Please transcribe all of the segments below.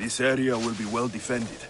This area will be well defended.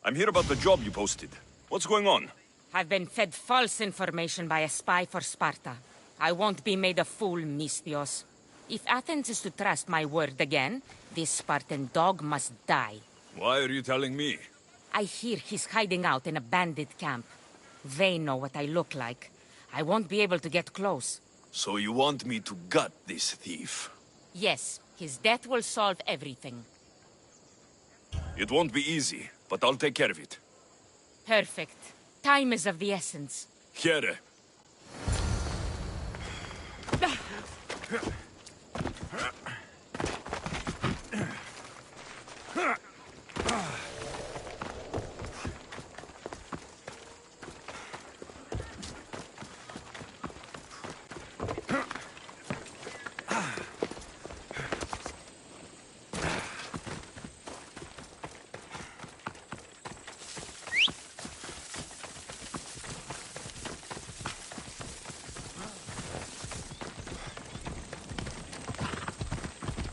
I'm here about the job you posted. What's going on? I've been fed false information by a spy for Sparta. I won't be made a fool, Mystios. If Athens is to trust my word again, this Spartan dog must die. Why are you telling me? I hear he's hiding out in a bandit camp. They know what I look like. I won't be able to get close. So you want me to gut this thief? Yes, his death will solve everything. It won't be easy, but I'll take care of it. Perfect. Time is of the essence. Here.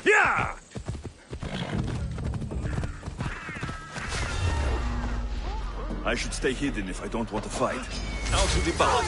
Yeah! I should stay hidden if I don't want to fight. Now to the back.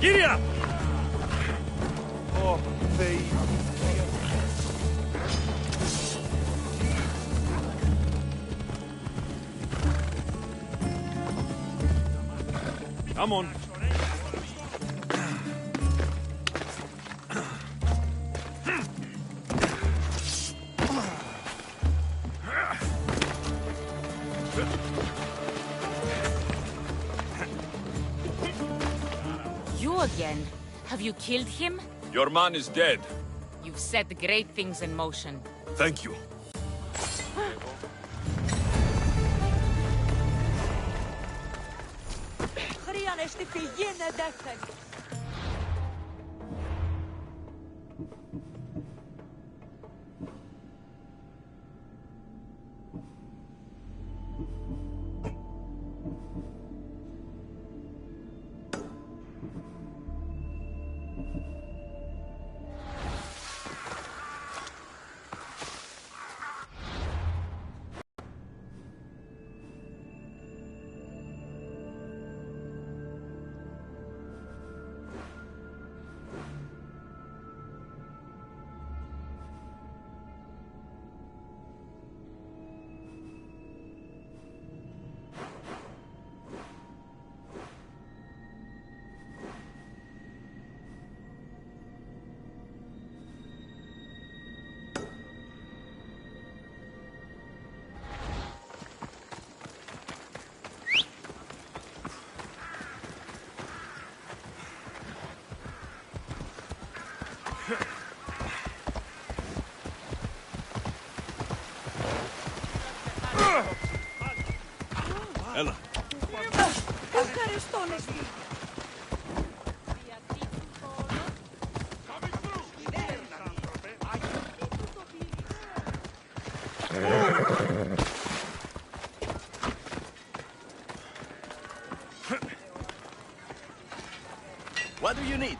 Giddy up! Oh, they... Come on. You again? Have you killed him? Your man is dead. You've set great things in motion. Thank you. What do you need?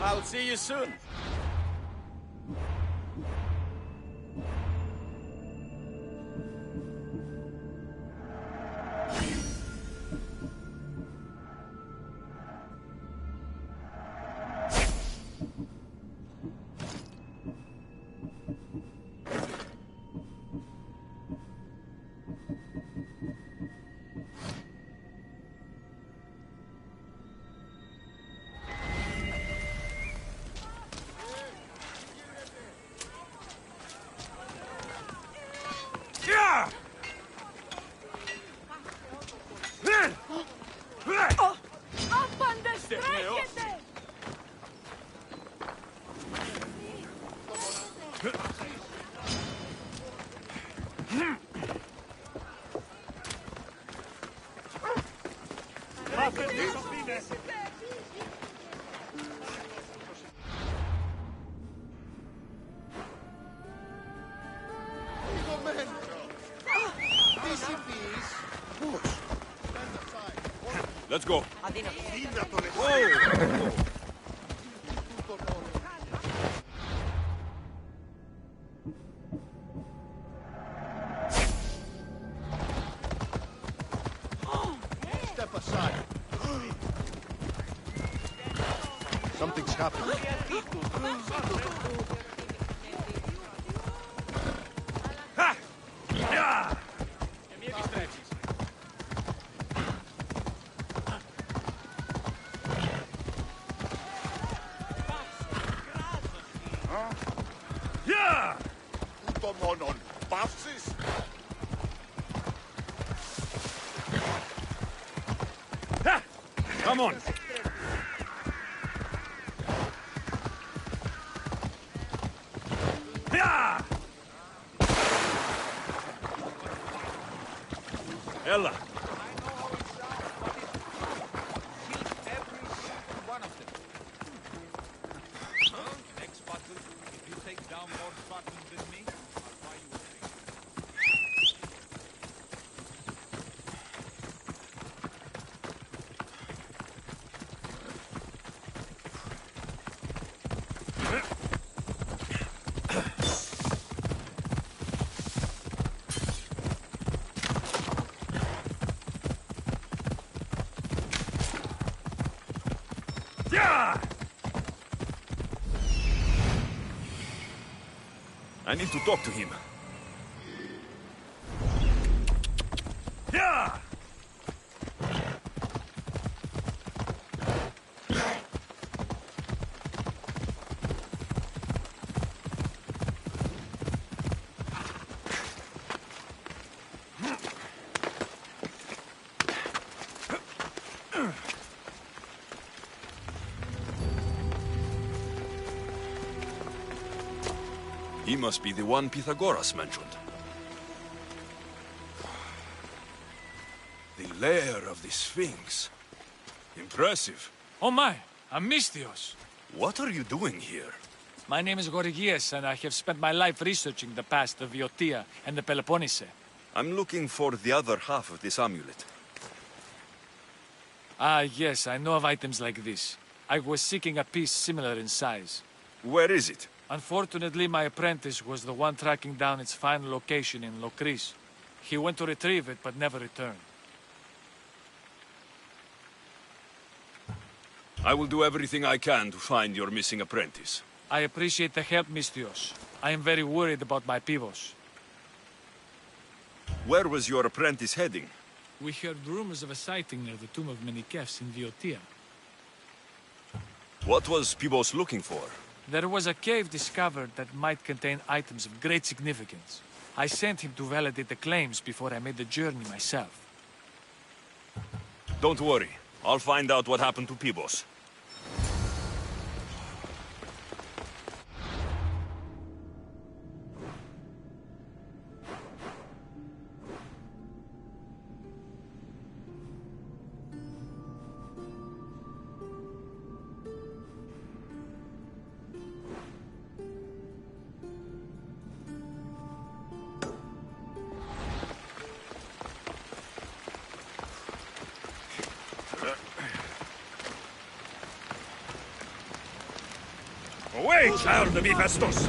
I'll see you soon. Let's go. Step aside. Something's happening. Monon, passes. Come on. Ella. Next battle, if you take down more Spartans than me, I'll buy you a drink. I need to talk to him. He must be the one Pythagoras mentioned. The lair of the Sphinx. Impressive. Oh my, Amistios. What are you doing here? My name is Gorgias, and I have spent my life researching the past of Viotia and the Peloponnese. I'm looking for the other half of this amulet. Ah, yes, I know of items like this. I was seeking a piece similar in size. Where is it? Unfortunately, my apprentice was the one tracking down its final location in Locris. He went to retrieve it, but never returned. I will do everything I can to find your missing apprentice. I appreciate the help, Mistios. I am very worried about my pibos. Where was your apprentice heading? We heard rumors of a sighting near the tomb of Menikefs in Viotia. What was Pibos looking for? There was a cave discovered that might contain items of great significance. I sent him to validate the claims before I made the journey myself. Don't worry. I'll find out what happened to Pibos. Away, child of Hephaestus!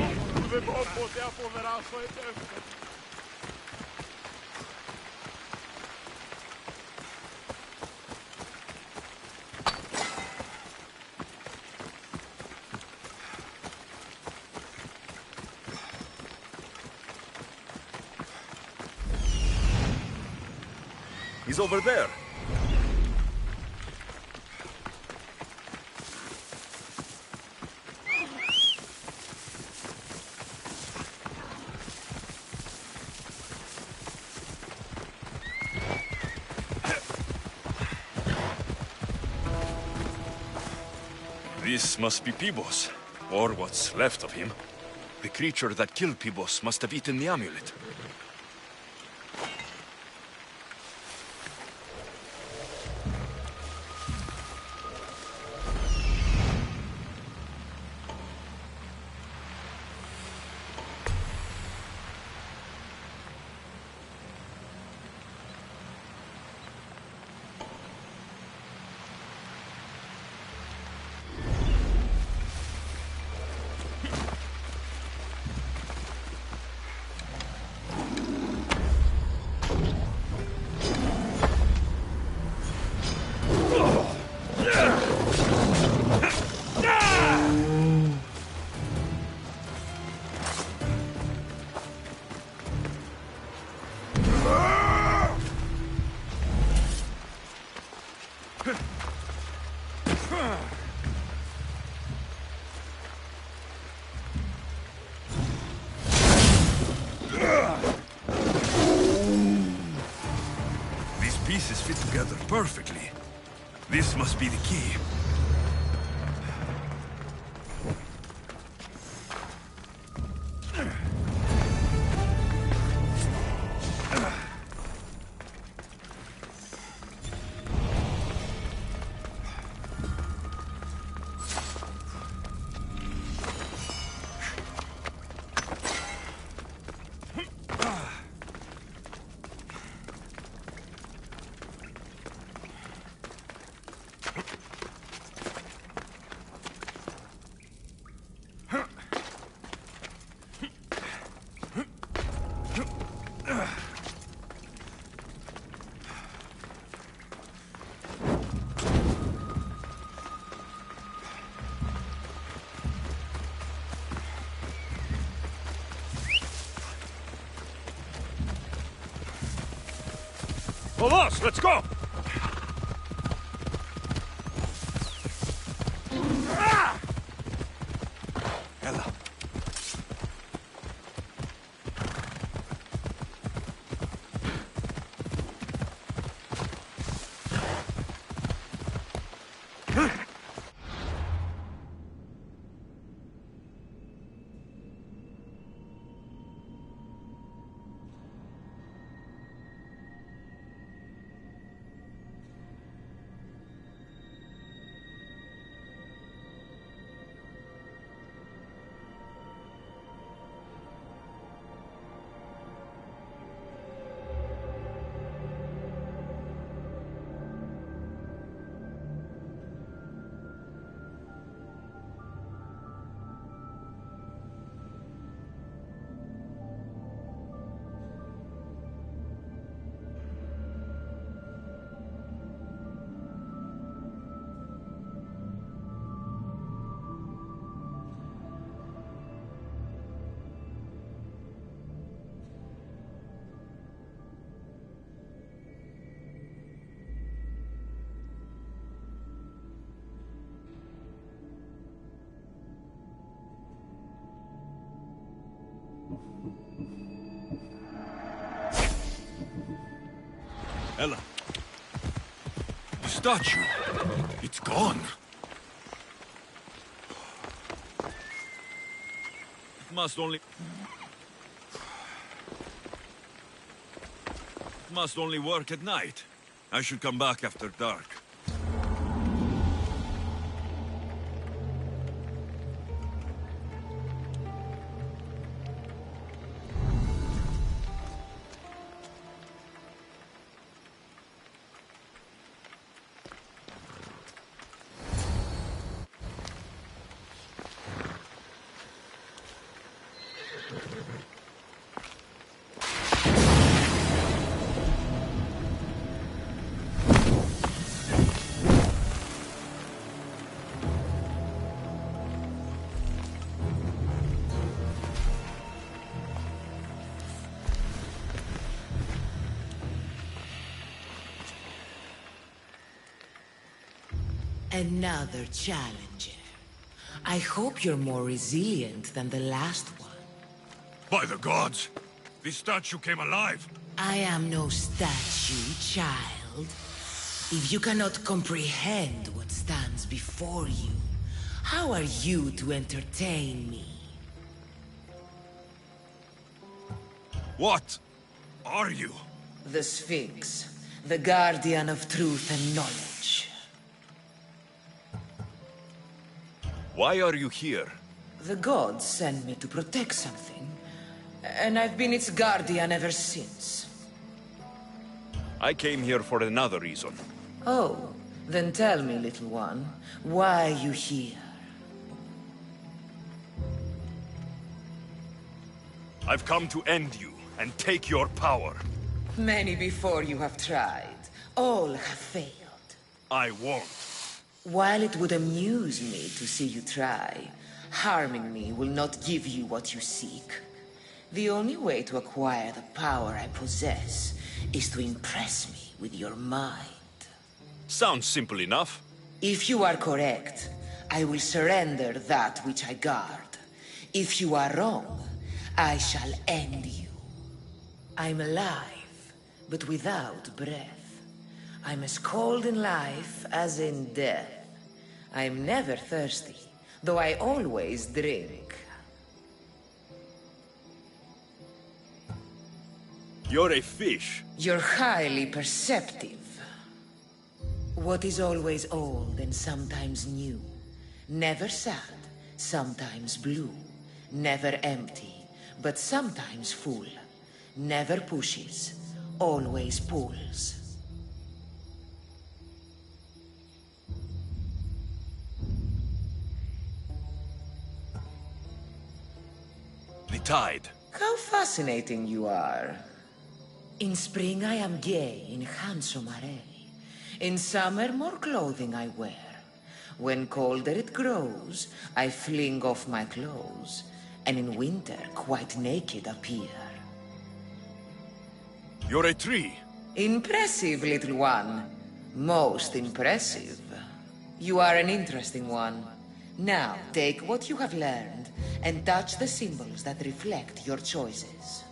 He's over there. This must be Pibos, or what's left of him. The creature that killed Pibos must have eaten the amulet. These pieces fit together perfectly. This must be the key. Vamos, let's go! Ella. Ella. The statue. It's gone. It must only work at night. I should come back after dark. Another challenger. I hope you're more resilient than the last one. By the gods! This statue came alive! I am no statue, child. If you cannot comprehend what stands before you, how are you to entertain me? What are you? The Sphinx, the guardian of truth and knowledge. Why are you here? The gods sent me to protect something, and I've been its guardian ever since. I came here for another reason. Oh, then tell me, little one, why are you here? I've come to end you and take your power. Many before you have tried. All have failed. I won't. While it would amuse me to see you try, harming me will not give you what you seek. The only way to acquire the power I possess is to impress me with your mind. Sounds simple enough. If you are correct, I will surrender that which I guard. If you are wrong, I shall end you. I'm alive, but without breath. I'm as cold in life as in death. I'm never thirsty, though I always drink. You're a fish. You're highly perceptive. What is always old and sometimes new. Never sad, sometimes blue. Never empty, but sometimes full. Never pushes, always pulls. The tide. How fascinating you are. In spring I am gay in handsome array. In summer more clothing I wear. When colder it grows, I fling off my clothes, and in winter quite naked appear. You're a tree. Impressive, little one. Most impressive. You are an interesting one. Now, take what you have learned and touch the symbols that reflect your choices.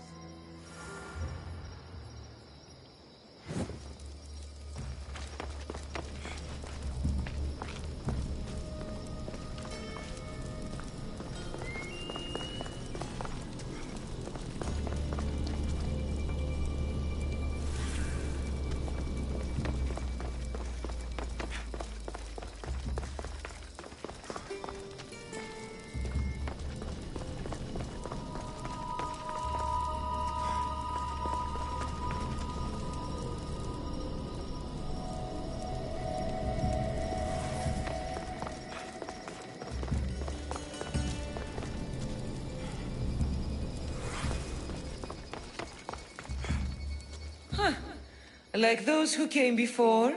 Like those who came before,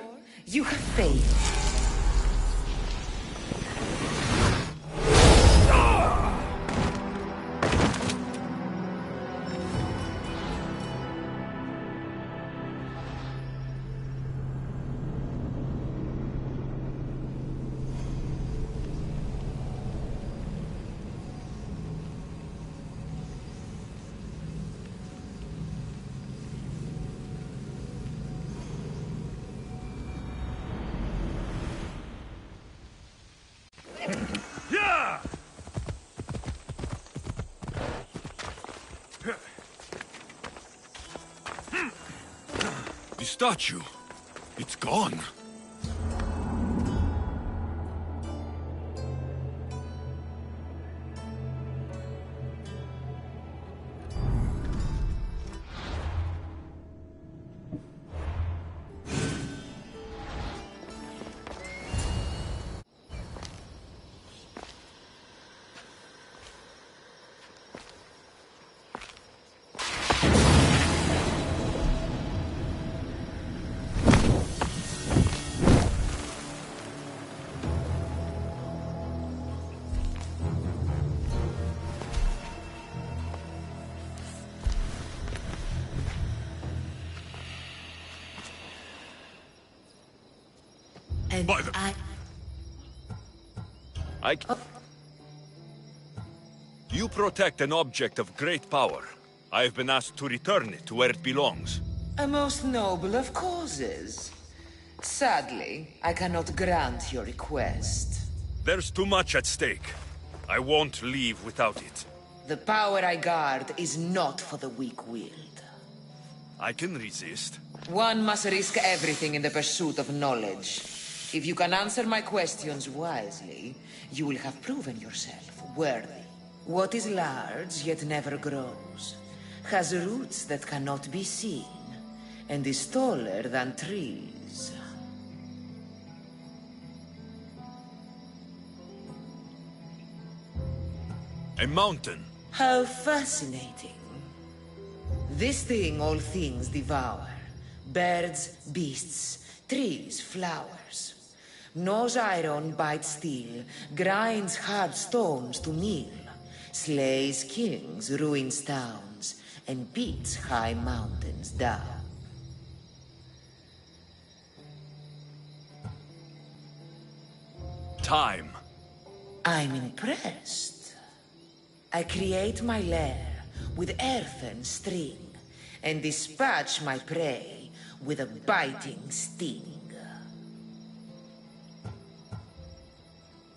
you have failed. Yeah! The statue, it's gone. And By the- You protect an object of great power. I have been asked to return it to where it belongs. A most noble of causes. Sadly, I cannot grant your request. There's too much at stake. I won't leave without it. The power I guard is not for the weak-willed. I can resist. One must risk everything in the pursuit of knowledge. If you can answer my questions wisely, you will have proven yourself worthy. What is large yet never grows, has roots that cannot be seen, and is taller than trees. A mountain. How fascinating. This thing all things devour. Birds, beasts, trees, flowers. Gnaws iron, bites steel, grinds hard stones to meal, slays kings, ruins towns, and beats high mountains down. Time. I'm impressed. I create my lair with earthen string, and dispatch my prey with a biting sting.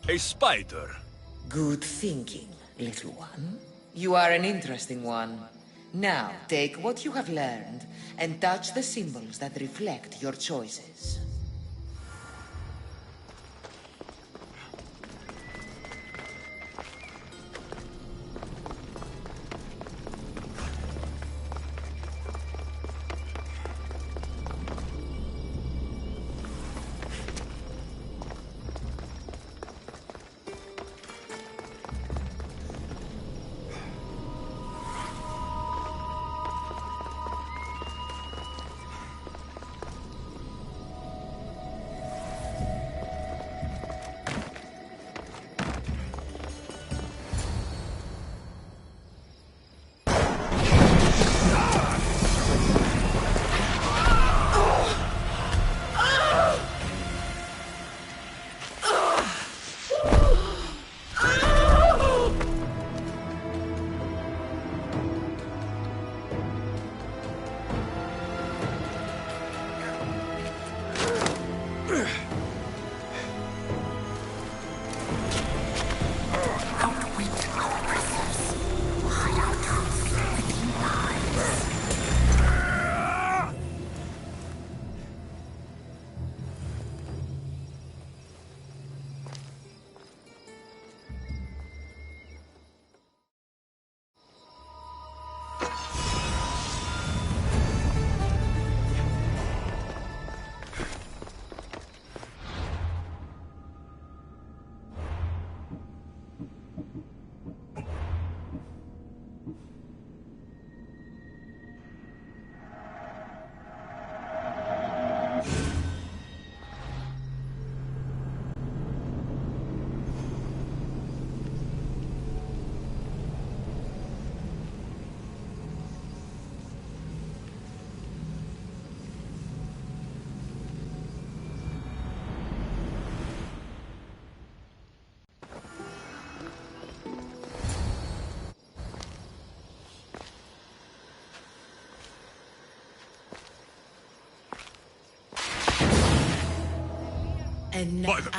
A spider. Good thinking, little one. You are an interesting one. Now, take what you have learned and touch the symbols that reflect your choices. And By the-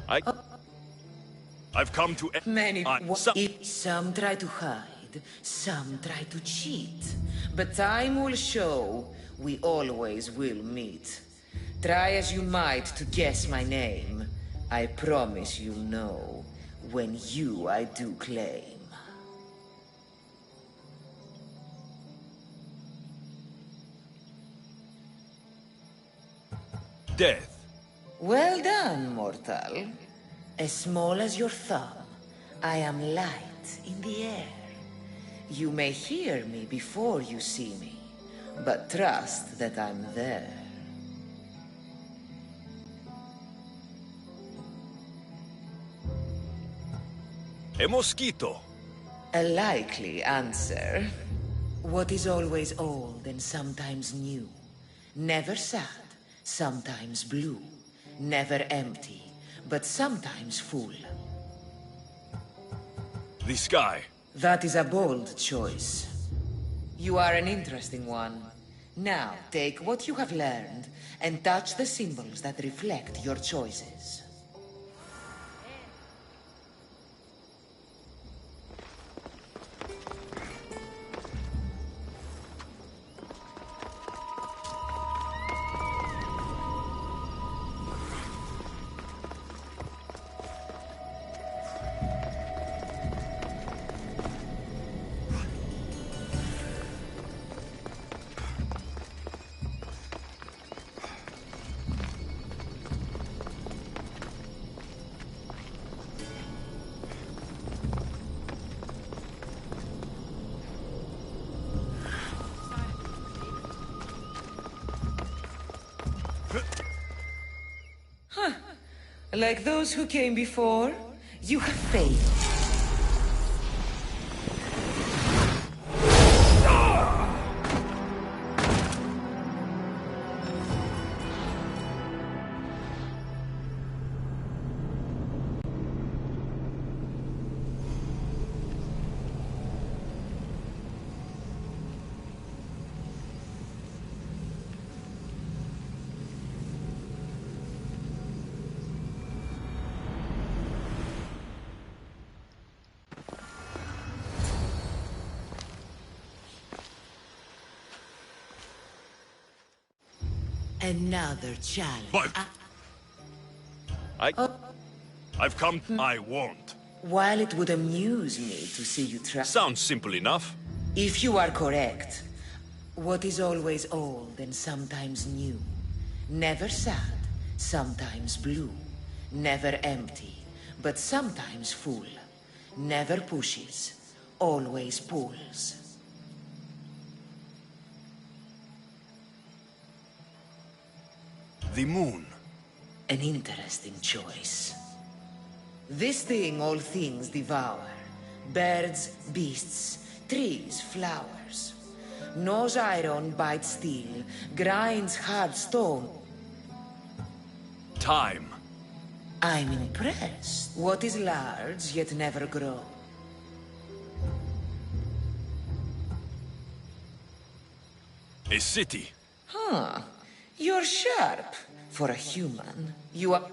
I've come to... Many. Some... Some try to hide, some try to cheat. But time will show we always will meet. Try as you might to guess my name. I promise you'll know when you I do claim. Death. Well done, mortal. As small as your thumb, I am light in the air. You may hear me before you see me, but trust that I'm there. A mosquito. A likely answer. What is always old and sometimes new. Never sad, sometimes blue. Never empty, but sometimes full. The sky. That is a bold choice. You are an interesting one. Now, take what you have learned and touch the symbols that reflect your choices. Like those who came before, you have failed. Another challenge. But... I've come... I won't. While it would amuse me to see you try... Sounds simple enough. If you are correct, what is always old and sometimes new. Never sad, sometimes blue. Never empty, but sometimes full. Never pushes, always pulls. The moon. An interesting choice. This thing all things devour. Birds, beasts, trees, flowers. Gnaws iron, bites steel, grinds hard stone. Time. I'm impressed. What is large yet never grow? A city. Huh. You're sharp. For a human, you are...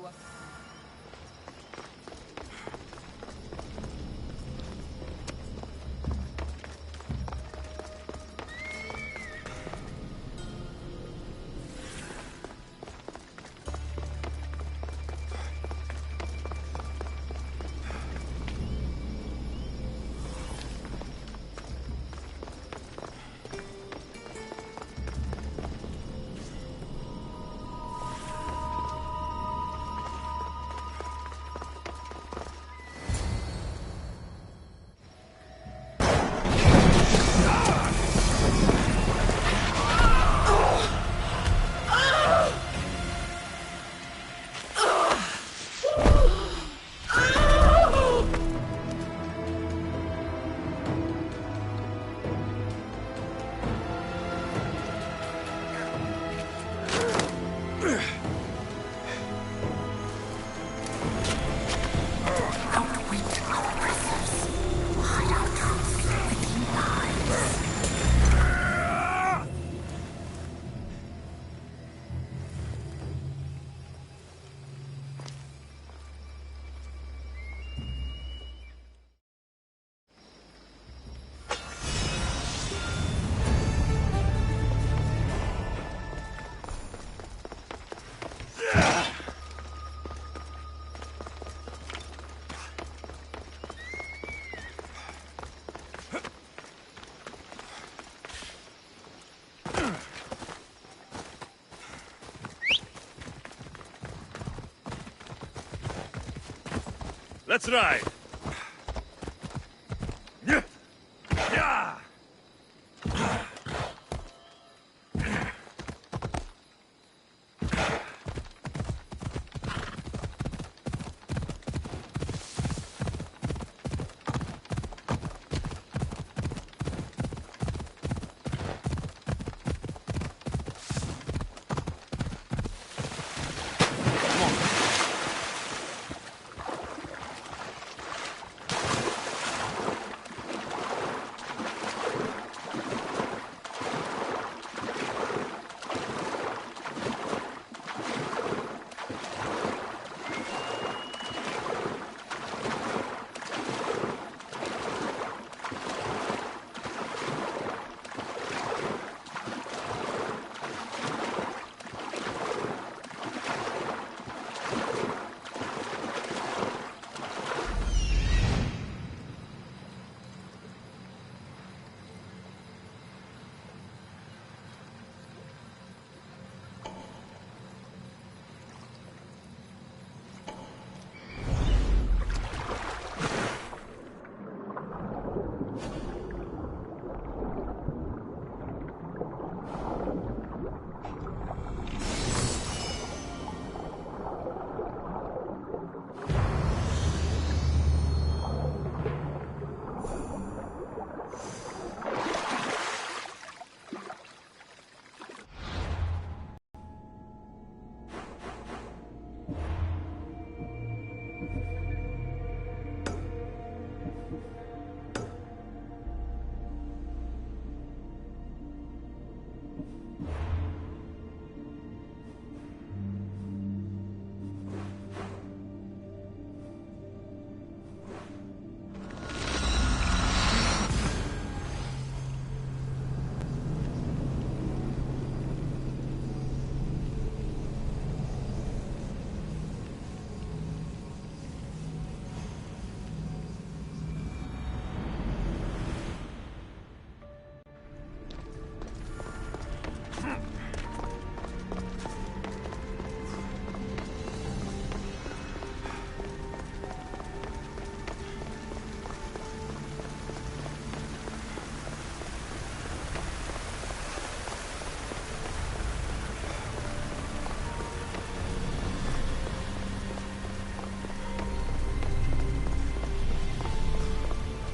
Let's ride! Yeah!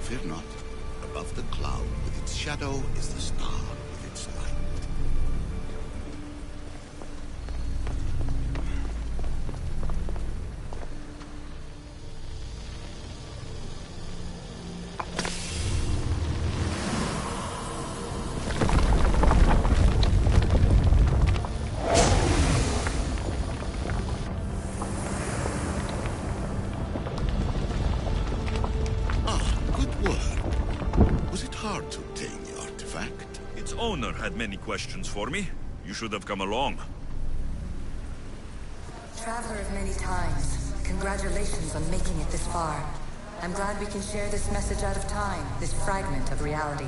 Fear not. Above the cloud with its shadow is the star with its light. Hard to obtain the artifact. Its owner had many questions for me. You should have come along. Traveler of many times, congratulations on making it this far. I'm glad we can share this message out of time, this fragment of reality.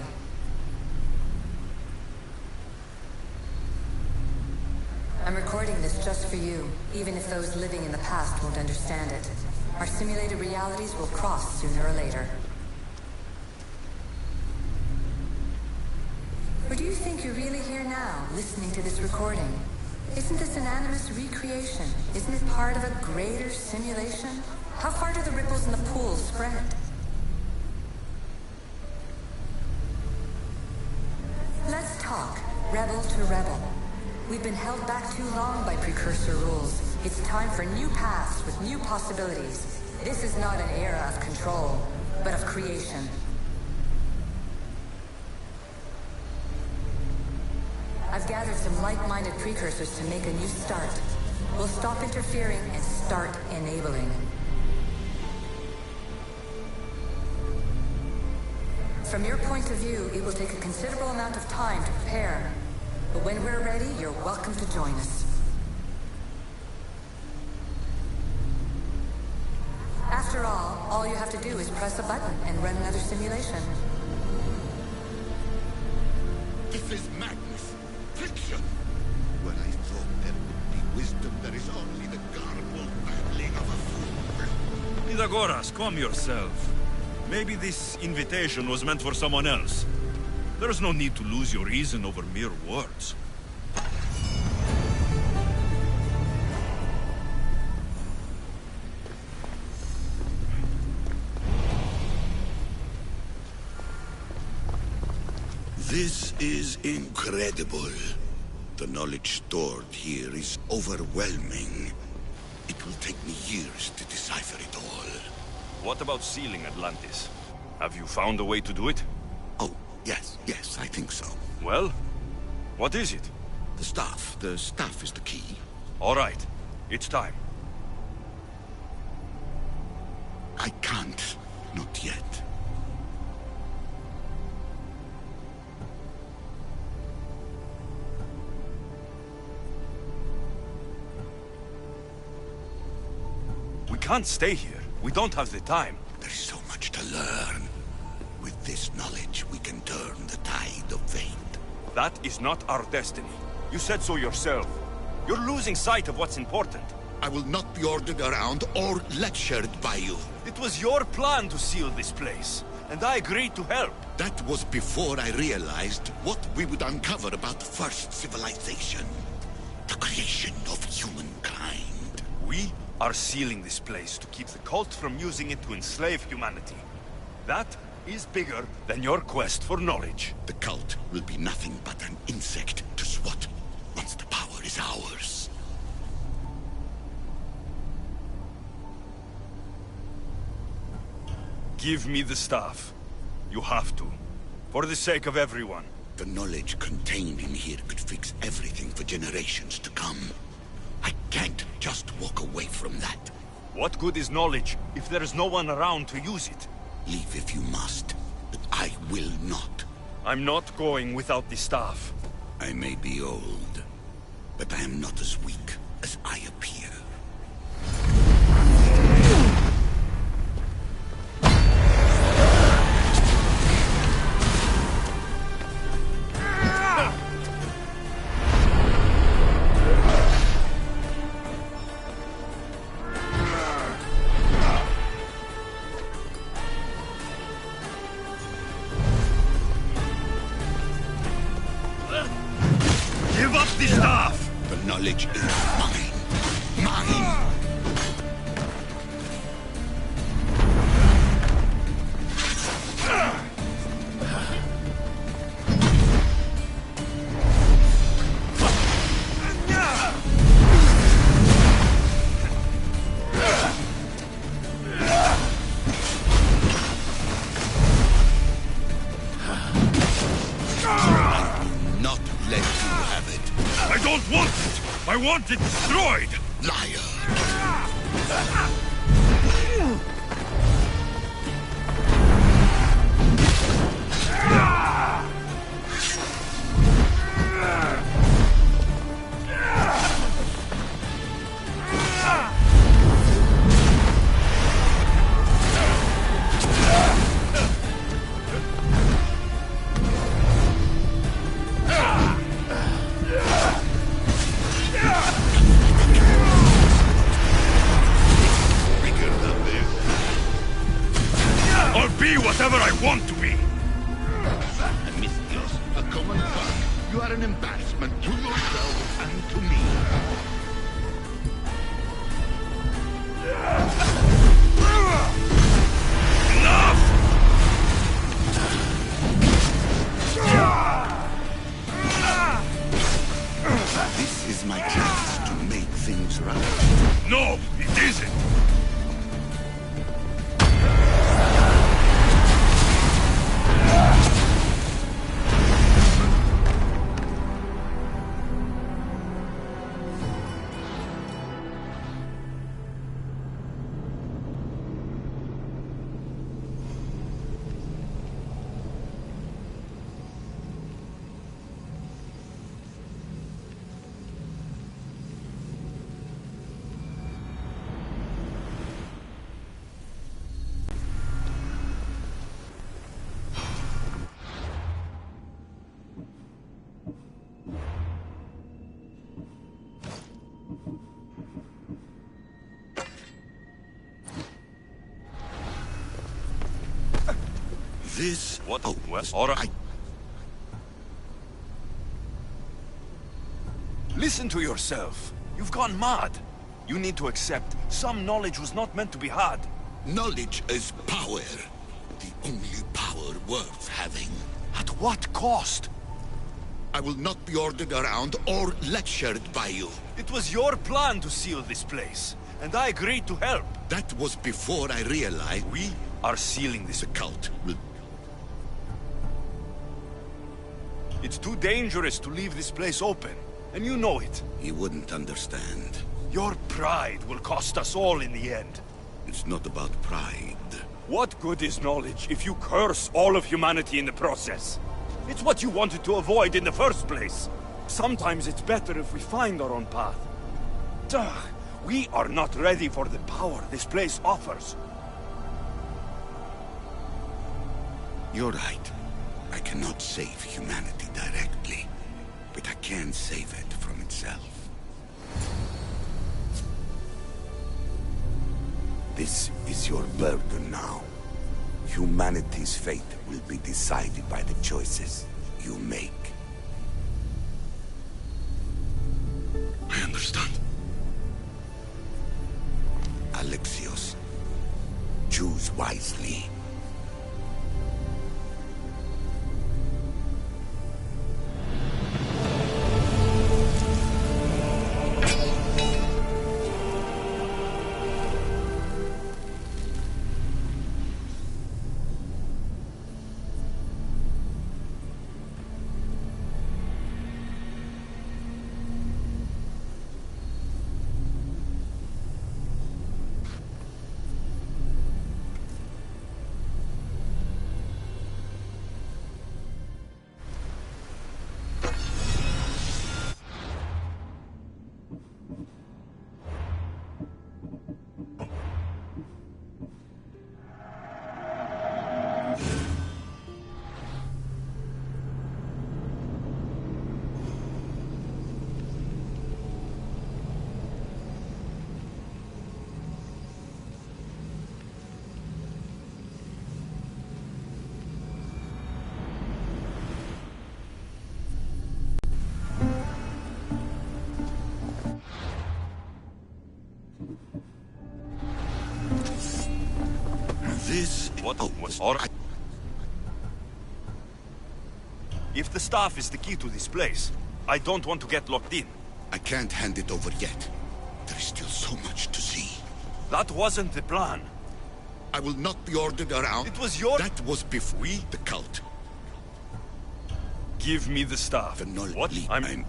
I'm recording this just for you, even if those living in the past won't understand it. Our simulated realities will cross sooner or later. Or do you think you're really here now, listening to this recording? Isn't this an animus recreation? Isn't it part of a greater simulation? How far do the ripples in the pool spread? Let's talk, rebel to rebel. We've been held back too long by precursor rules. It's time for new paths with new possibilities. This is not an era of control, but of creation. I've gathered some like-minded precursors to make a new start. We'll stop interfering and start enabling. From your point of view, it will take a considerable amount of time to prepare. But when we're ready, you're welcome to join us. After all you have to do is press a button and run another simulation. This is madness. Fiction. When I thought there would be wisdom, there is only the garbled babbling of a fool. Pildagoras, calm yourself. Maybe this invitation was meant for someone else. There's no need to lose your reason over mere words. This is incredible. The knowledge stored here is overwhelming. It will take me years to decipher it all. What about sealing Atlantis? Have you found a way to do it? Oh, yes, I think so. Well, what is it? The staff is the key. All right, it's time. I can't, not yet. We can't stay here. We don't have the time. There's so much to learn. With this knowledge, we can turn the tide of fate. That is not our destiny. You said so yourself. You're losing sight of what's important. I will not be ordered around or lectured by you. It was your plan to seal this place, and I agreed to help. That was before I realized what we would uncover about the first civilization. The creation of humankind. We are sealing this place to keep the cult from using it to enslave humanity. That is bigger than your quest for knowledge. The cult will be nothing but an insect to swat once the power is ours. Give me the staff. You have to. For the sake of everyone. The knowledge contained in here could fix everything for generations to come. I can't just walk away from that. What good is knowledge if there is no one around to use it? Leave if you must, but I will not. I'm not going without the staff. I may be old, but I am not as weak as I appear. Give up the staff! The knowledge is mine. Mine! I don't want it! I want it destroyed! Liar! Whatever I want to be! Amistios, a common bug. You are an embarrassment to yourself and to me. Enough! This is my chance to make things right. No, it isn't! This... What? Oh, Well, all right. Listen to yourself. You've gone mad. You need to accept some knowledge was not meant to be had. Knowledge is power. The only power worth having. At what cost? I will not be ordered around or lectured by you. It was your plan to seal this place, and I agreed to help. That was before I realized We are sealing this. the cult will... It's too dangerous to leave this place open, and you know it. He wouldn't understand. Your pride will cost us all in the end. It's not about pride. What good is knowledge if you curse all of humanity in the process? It's what you wanted to avoid in the first place. Sometimes it's better if we find our own path. Ugh, we are not ready for the power this place offers. You're right. I cannot save humanity directly, but I can save it from itself. This is your burden now. Humanity's fate will be decided by the choices you make. I understand. Alexios, choose wisely. This... What? Oh, Was all right. If the staff is the key to this place, I don't want to get locked in. I can't hand it over yet. There is still so much to see. That wasn't the plan. I will not be ordered around. It was your... That was before the cult. Give me the staff. The knowledge... What? I'm...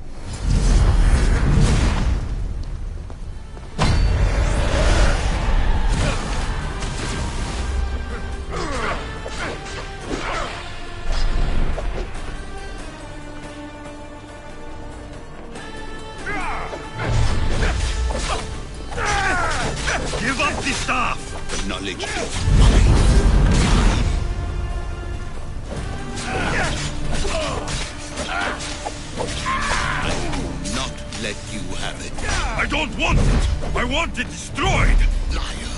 Give up the staff! The knowledge is mine. I will not let you have it. I don't want it! I want it destroyed! Liar.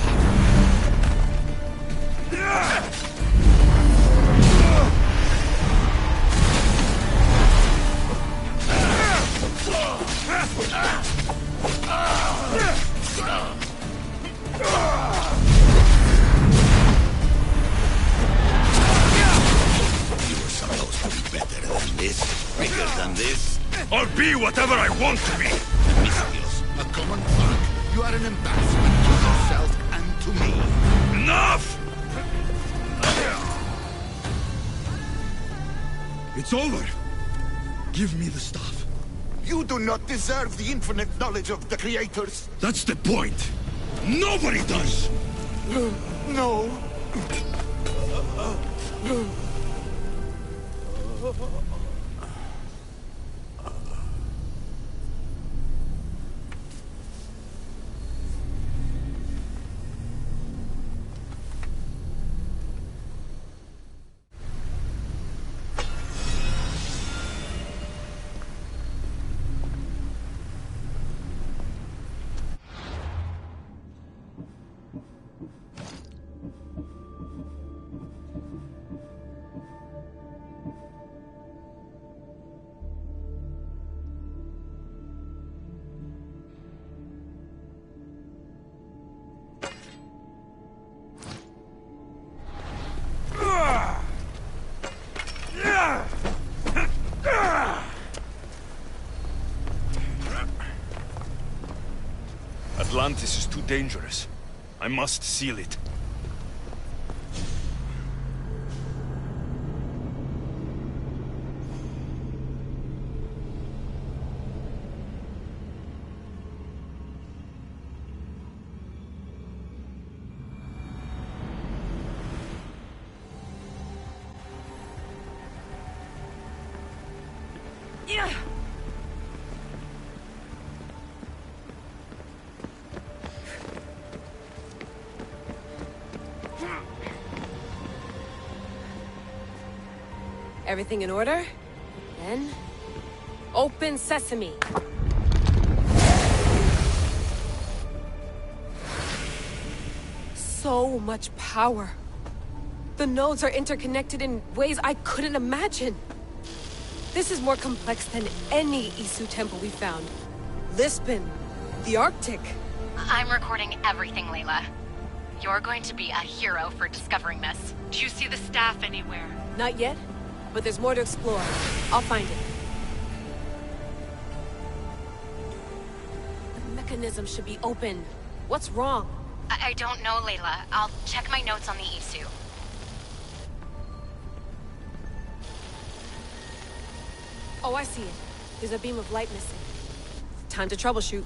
You were supposed to be better than this, bigger than this. I'll be whatever I want to be! Misthios, a common folk. You are an embarrassment to yourself and to me. Enough! It's over. Give me the staff. You do not deserve the infinite knowledge of the creators. That's the point. Nobody does! No. Atlantis is too dangerous. I must seal it. Everything in order? Then... open sesame! So much power. The nodes are interconnected in ways I couldn't imagine. This is more complex than any Isu temple we found. Lisbon, the Arctic. I'm recording everything, Layla. You're going to be a hero for discovering this. Do you see the staff anywhere? Not yet, but there's more to explore. I'll find it. The mechanism should be open. What's wrong? I don't know, Layla. I'll check my notes on the Isu. Oh, I see it. There's a beam of light missing. Time to troubleshoot.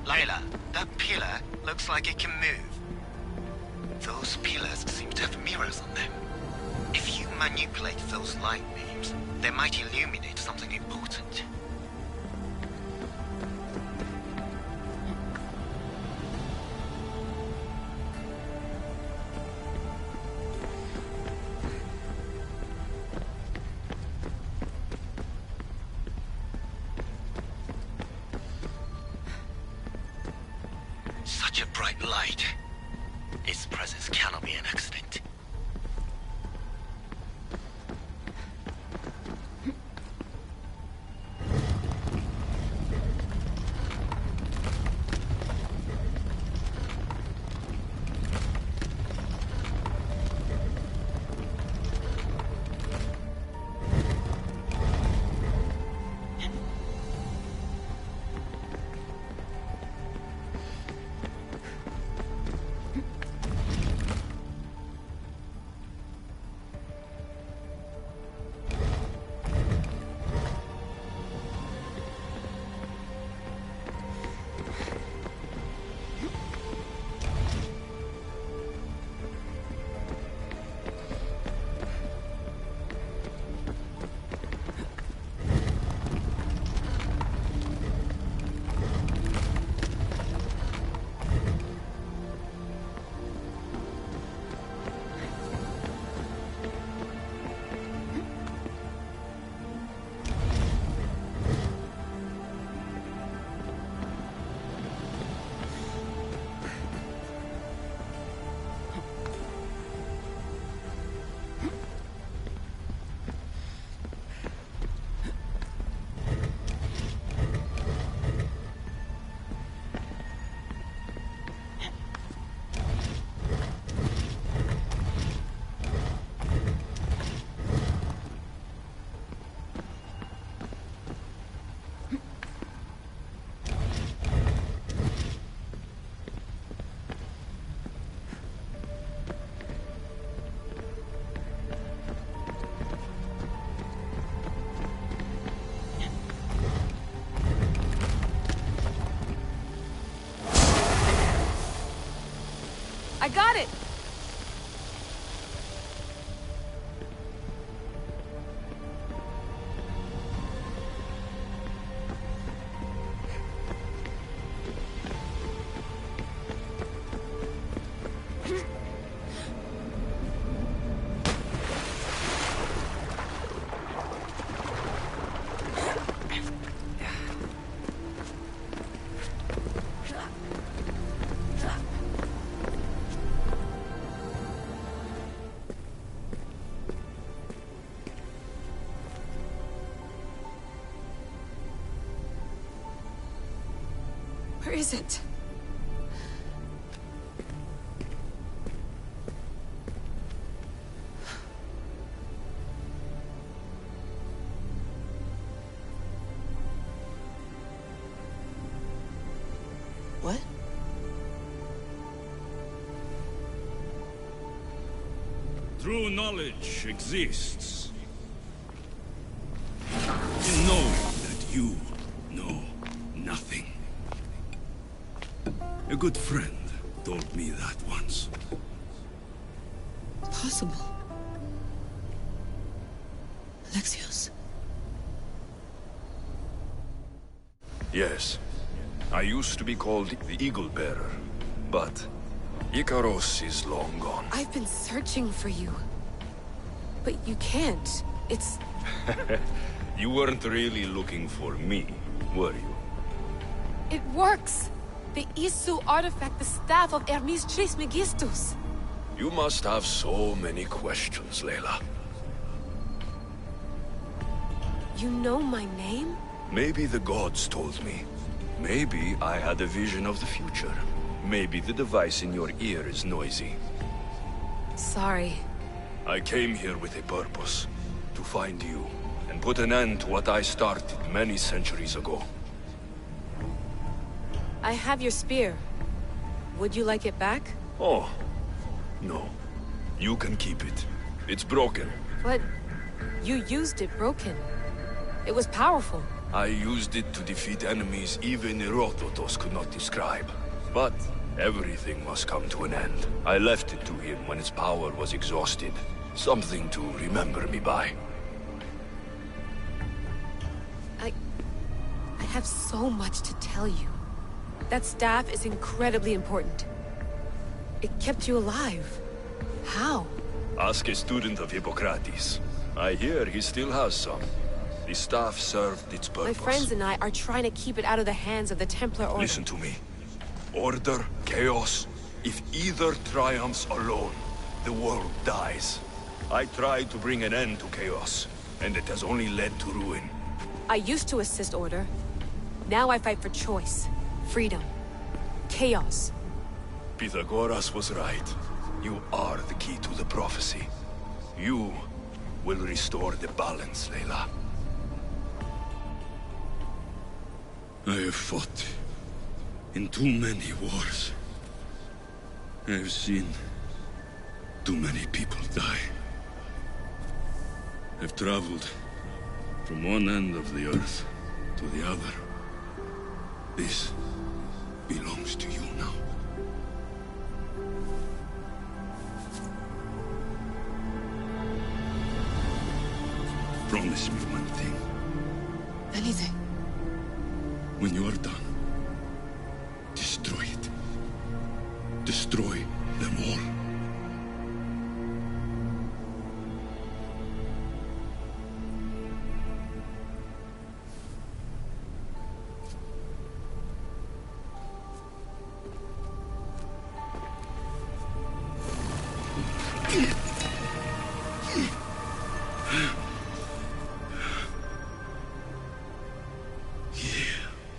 Layla, that pillar looks like it can move. Those pillars seem to have mirrors on them. If you manipulate those light beams, they might illuminate something important. Such a bright light. Its presence cannot be an accident. I got it! Where is it? What? True knowledge exists in knowing that you know nothing. A good friend told me that once. Possible. Alexios. Yes. I used to be called the Eagle Bearer, but Icaros is long gone. I've been searching for you. But you can't. It's... You weren't really looking for me, were you? It works! The Isu artifact, the staff of Hermes Trismegistus. You must have so many questions, Layla. You know my name? Maybe the gods told me. Maybe I had a vision of the future. Maybe the device in your ear is noisy. Sorry. I came here with a purpose. To find you, and put an end to what I started many centuries ago. I have your spear. Would you like it back? Oh. No. You can keep it. It's broken. But you used it broken. It was powerful. I used it to defeat enemies even Herodotus could not describe. But everything must come to an end. I left it to him when its power was exhausted. Something to remember me by. I have so much to tell you. That staff is incredibly important. It kept you alive. How? Ask a student of Hippocrates. I hear he still has some. The staff served its purpose. My friends and I are trying to keep it out of the hands of the Templar Order. Listen to me. Order, chaos. If either triumphs alone, the world dies. I tried to bring an end to chaos, and it has only led to ruin. I used to assist Order. Now I fight for choice, freedom, chaos. Pythagoras was right. You are the key to the prophecy. You will restore the balance, Layla. I have fought in too many wars. I have seen too many people die. I've traveled from one end of the earth to the other. This belongs to you now. Promise me one thing. Anything. When you are done, destroy it. Destroy them all.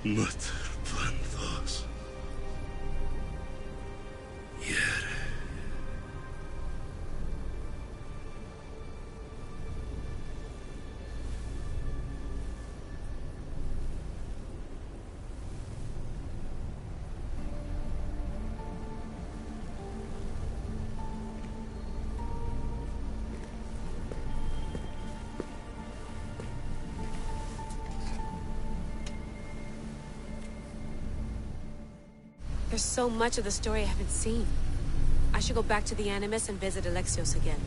Mother Planthos. Yere. There's so much of the story I haven't seen. I should go back to the Animus and visit Alexios again.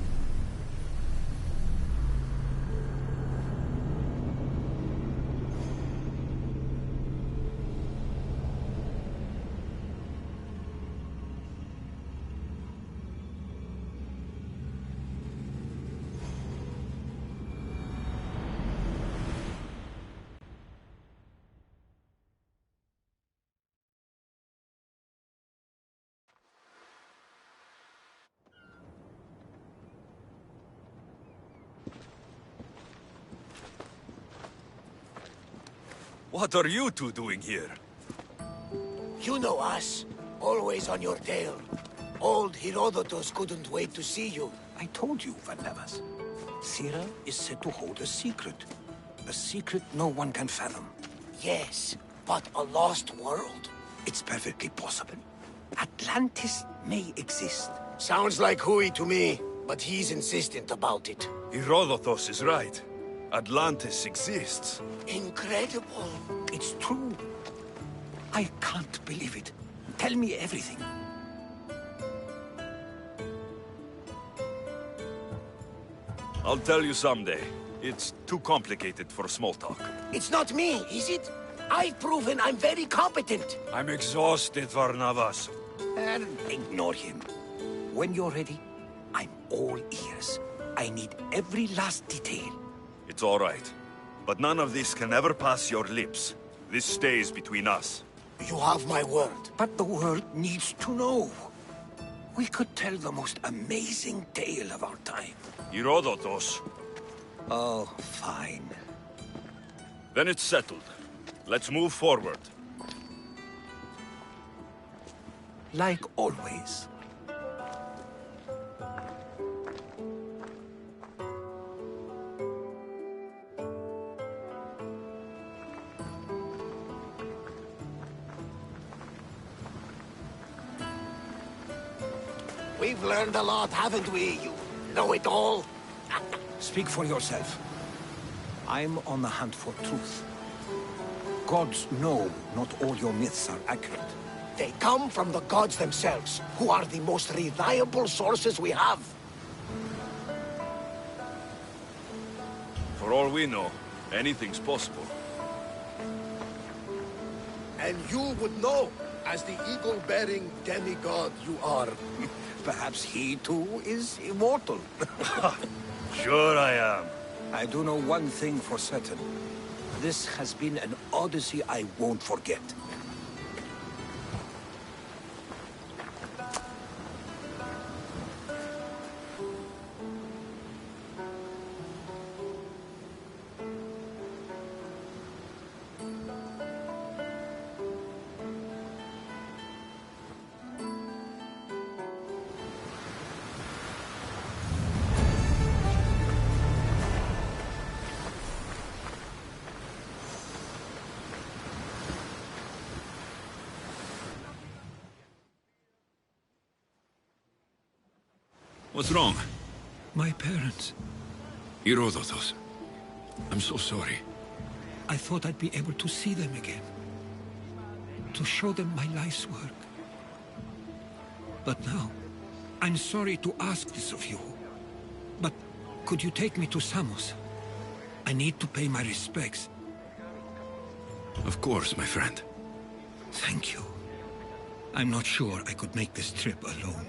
What are you two doing here? You know us. Always on your tail. Old Herodotus couldn't wait to see you. I told you, Varnavas. Thera is said to hold a secret. A secret no one can fathom. Yes, but a lost world? It's perfectly possible. Atlantis may exist. Sounds like Hui to me, but he's insistent about it. Herodotus is right. Atlantis exists. Incredible. It's true. I can't believe it. Tell me everything. I'll tell you someday. It's too complicated for small talk. It's not me, is it? I've proven I'm very competent. I'm exhausted, Varnavas. Ignore him. When you're ready, I'm all ears. I need every last detail. It's all right. But none of this can ever pass your lips. This stays between us. You have my word. But the world needs to know. We could tell the most amazing tale of our time. Herodotus. Oh, fine. Then it's settled. Let's move forward. Like always. We've learned a lot, haven't we? You know it all. Speak for yourself. I'm on the hunt for truth. Gods know not all your myths are accurate. They come from the gods themselves, who are the most reliable sources we have. For all we know, anything's possible. And you would know, as the eagle-bearing demigod you are. Perhaps he too is immortal. Sure I am. I do know one thing for certain. This has been an odyssey I won't forget. What's wrong? My parents. Herodotus. I'm so sorry. I thought I'd be able to see them again. To show them my life's work. But now, I'm sorry to ask this of you. But could you take me to Samos? I need to pay my respects. Of course, my friend. Thank you. I'm not sure I could make this trip alone.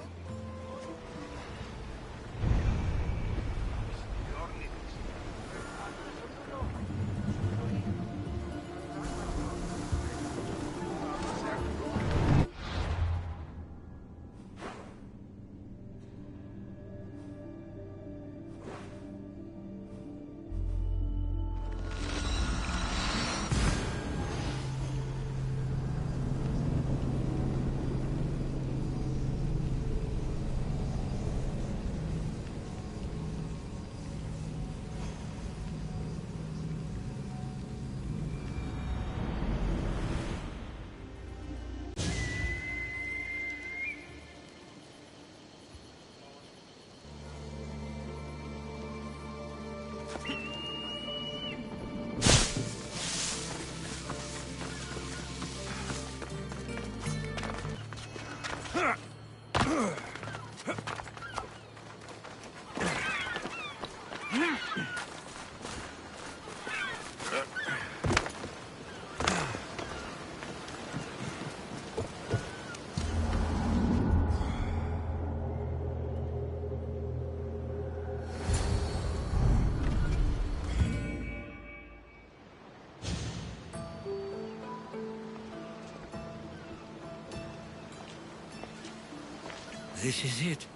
This is it.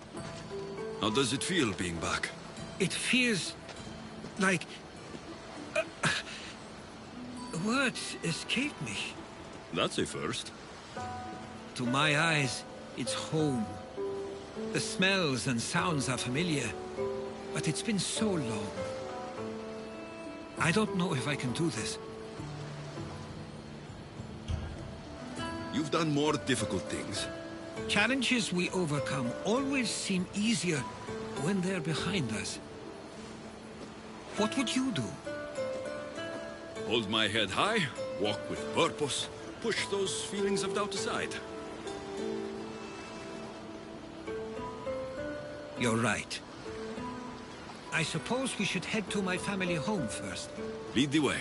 How does it feel being back? It feels like... words escape me. That's a first. To my eyes, it's home. The smells and sounds are familiar, but it's been so long. I don't know if I can do this. You've done more difficult things. Challenges we overcome always seem easier when they're behind us. What would you do? Hold my head high, walk with purpose, push those feelings of doubt aside. You're right. I suppose we should head to my family home first. Lead the way.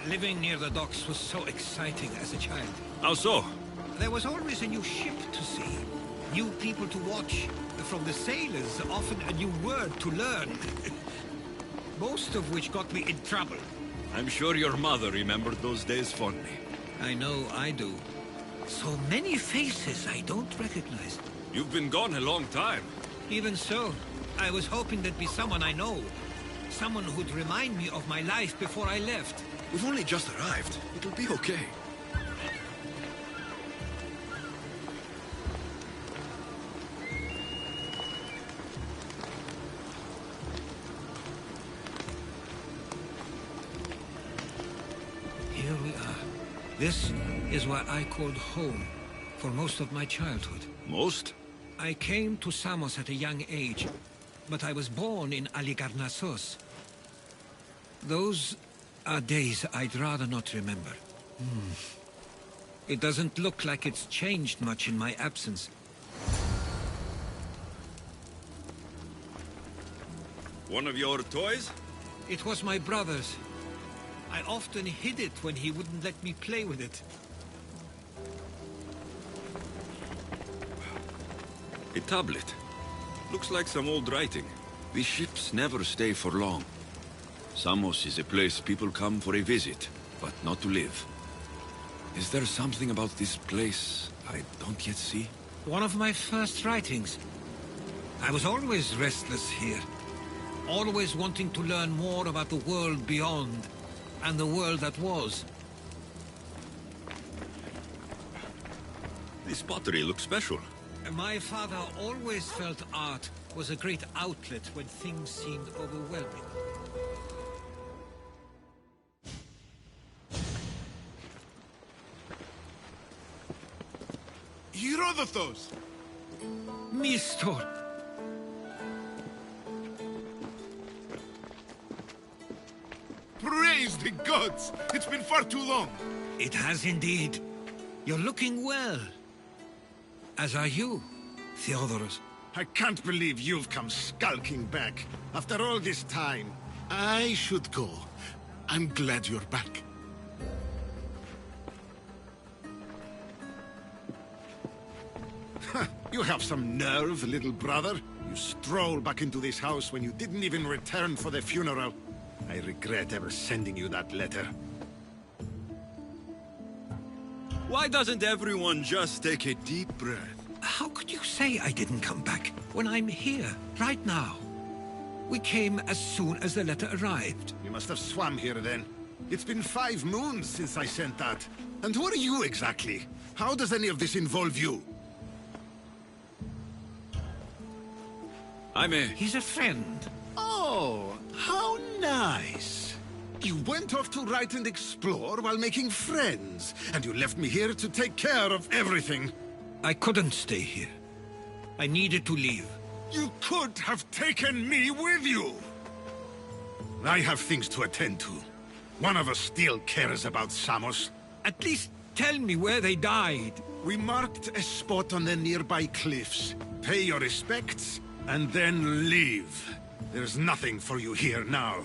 Living near the docks was so exciting as a child. How so? There was always a new ship to see, new people to watch. From the sailors, often a new word to learn. Most of which got me in trouble. I'm sure your mother remembered those days fondly. I know I do. So many faces I don't recognize. You've been gone a long time. Even so, I was hoping there'd be someone I know. Someone who'd remind me of my life before I left. We've only just arrived. It'll be okay. Here we are. This is what I called home for most of my childhood. Most? I came to Samos at a young age, but I was born in Aligarnassos. Those are days I'd rather not remember. It doesn't look like it's changed much in my absence. One of your toys? It was my brother's. I often hid it when he wouldn't let me play with it. A tablet. Looks like some old writing. These ships never stay for long. Samos is a place people come for a visit, but not to live. Is there something about this place I don't yet see? One of my first writings. I was always restless here. Always wanting to learn more about the world beyond, and the world that was. This pottery looks special. My father always felt art was a great outlet when things seemed overwhelming. Herodotus! Mistor! Praise the gods! It's been far too long! It has indeed. You're looking well. As are you, Theodorus. I can't believe you've come skulking back. After all this time, I should go. I'm glad you're back. You have some nerve, little brother. You stroll back into this house when you didn't even return for the funeral. I regret ever sending you that letter. Why doesn't everyone just take a deep breath? How could you say I didn't come back when I'm here, right now? We came as soon as the letter arrived. You must have swam here then. It's been 5 moons since I sent that. And who are you exactly? How does any of this involve you? He's a friend. Oh, how nice. You went off to write and explore while making friends, and you left me here to take care of everything. I couldn't stay here. I needed to leave. You could have taken me with you! I have things to attend to. One of us still cares about Samos. At least tell me where they died. We marked a spot on the nearby cliffs. Pay your respects, and then leave. There's nothing for you here now.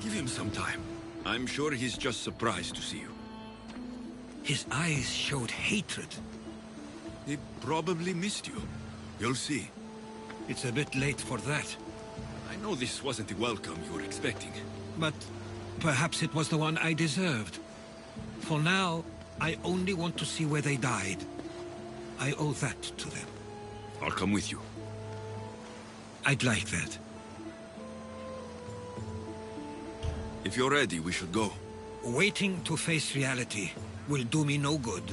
Give him some time. I'm sure he's just surprised to see you. His eyes showed hatred. He probably missed you. You'll see. It's a bit late for that. I know this wasn't the welcome you were expecting. But perhaps it was the one I deserved. For now, I only want to see where they died. I owe that to them. I'll come with you. I'd like that. If you're ready, we should go. Waiting to face reality will do me no good.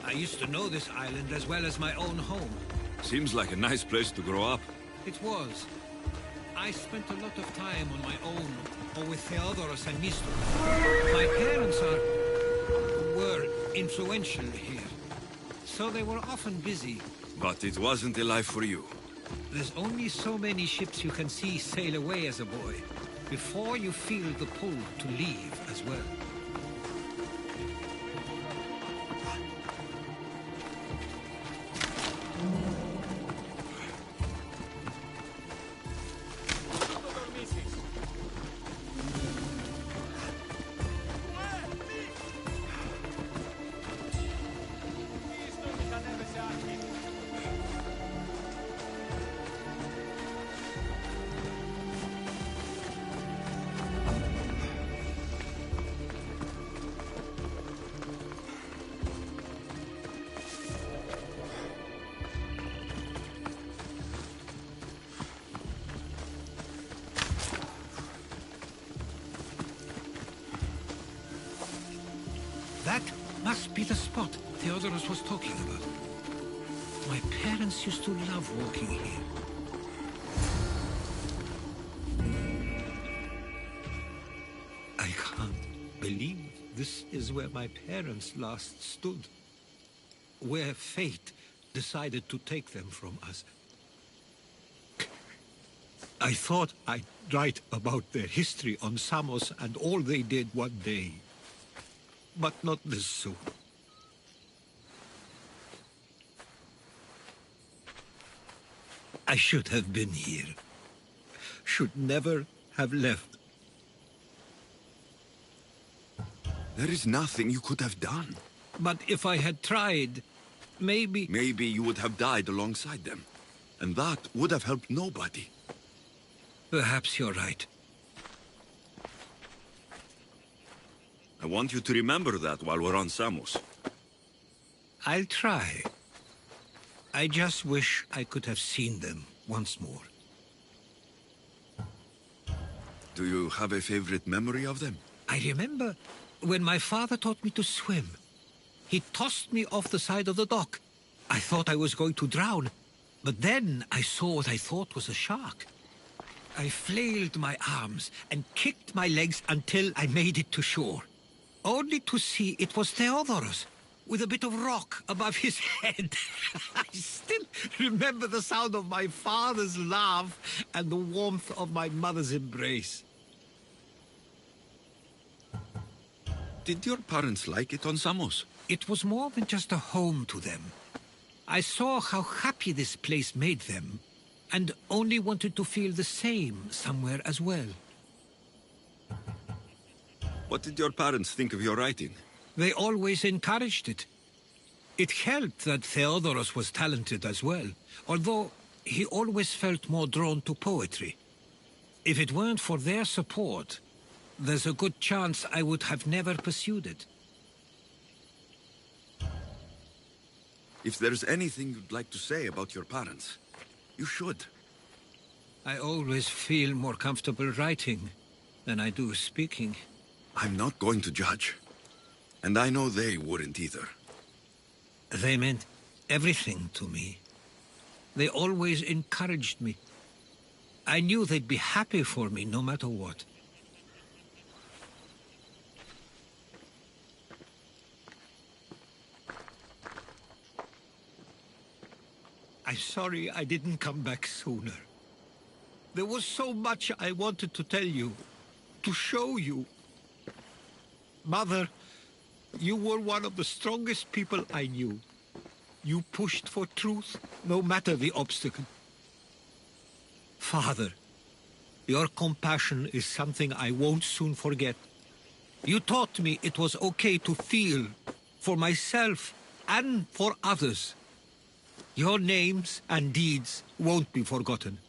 I used to know this island as well as my own home. Seems like a nice place to grow up. It was. I spent a lot of time on my own, or with Theodoros and Mistos. My parents were influential here, so they were often busy. But it wasn't a life for you. There's only so many ships you can see sail away as a boy, before you feel the pull to leave as well. That must be the spot Theodoros was talking about. My parents used to love walking here. I can't believe this is where my parents last stood. Where fate decided to take them from us. I thought I'd write about their history on Samos and all they did one day. But not this soon. I should have been here. Should never have left. There is nothing you could have done. But if I had tried, maybe... Maybe you would have died alongside them. And that would have helped nobody. Perhaps you're right. I want you to remember that while we're on Samos. I'll try. I just wish I could have seen them once more. Do you have a favorite memory of them? I remember when my father taught me to swim. He tossed me off the side of the dock. I thought I was going to drown, but then I saw what I thought was a shark. I flailed my arms and kicked my legs until I made it to shore. Only to see it was Theodoros, with a bit of rock above his head. I still remember the sound of my father's laugh and the warmth of my mother's embrace. Did your parents like it on Samos? It was more than just a home to them. I saw how happy this place made them, and only wanted to feel the same somewhere as well. What did your parents think of your writing? They always encouraged it. It helped that Theodoros was talented as well, although he always felt more drawn to poetry. If it weren't for their support, there's a good chance I would have never pursued it. If there's anything you'd like to say about your parents, you should. I always feel more comfortable writing than I do speaking. I'm not going to judge. And I know they wouldn't either. They meant everything to me. They always encouraged me. I knew they'd be happy for me no matter what. I'm sorry I didn't come back sooner. There was so much I wanted to tell you, to show you. Mother, you were one of the strongest people I knew. You pushed for truth, no matter the obstacle. Father, your compassion is something I won't soon forget. You taught me it was okay to feel, for myself and for others. Your names and deeds won't be forgotten.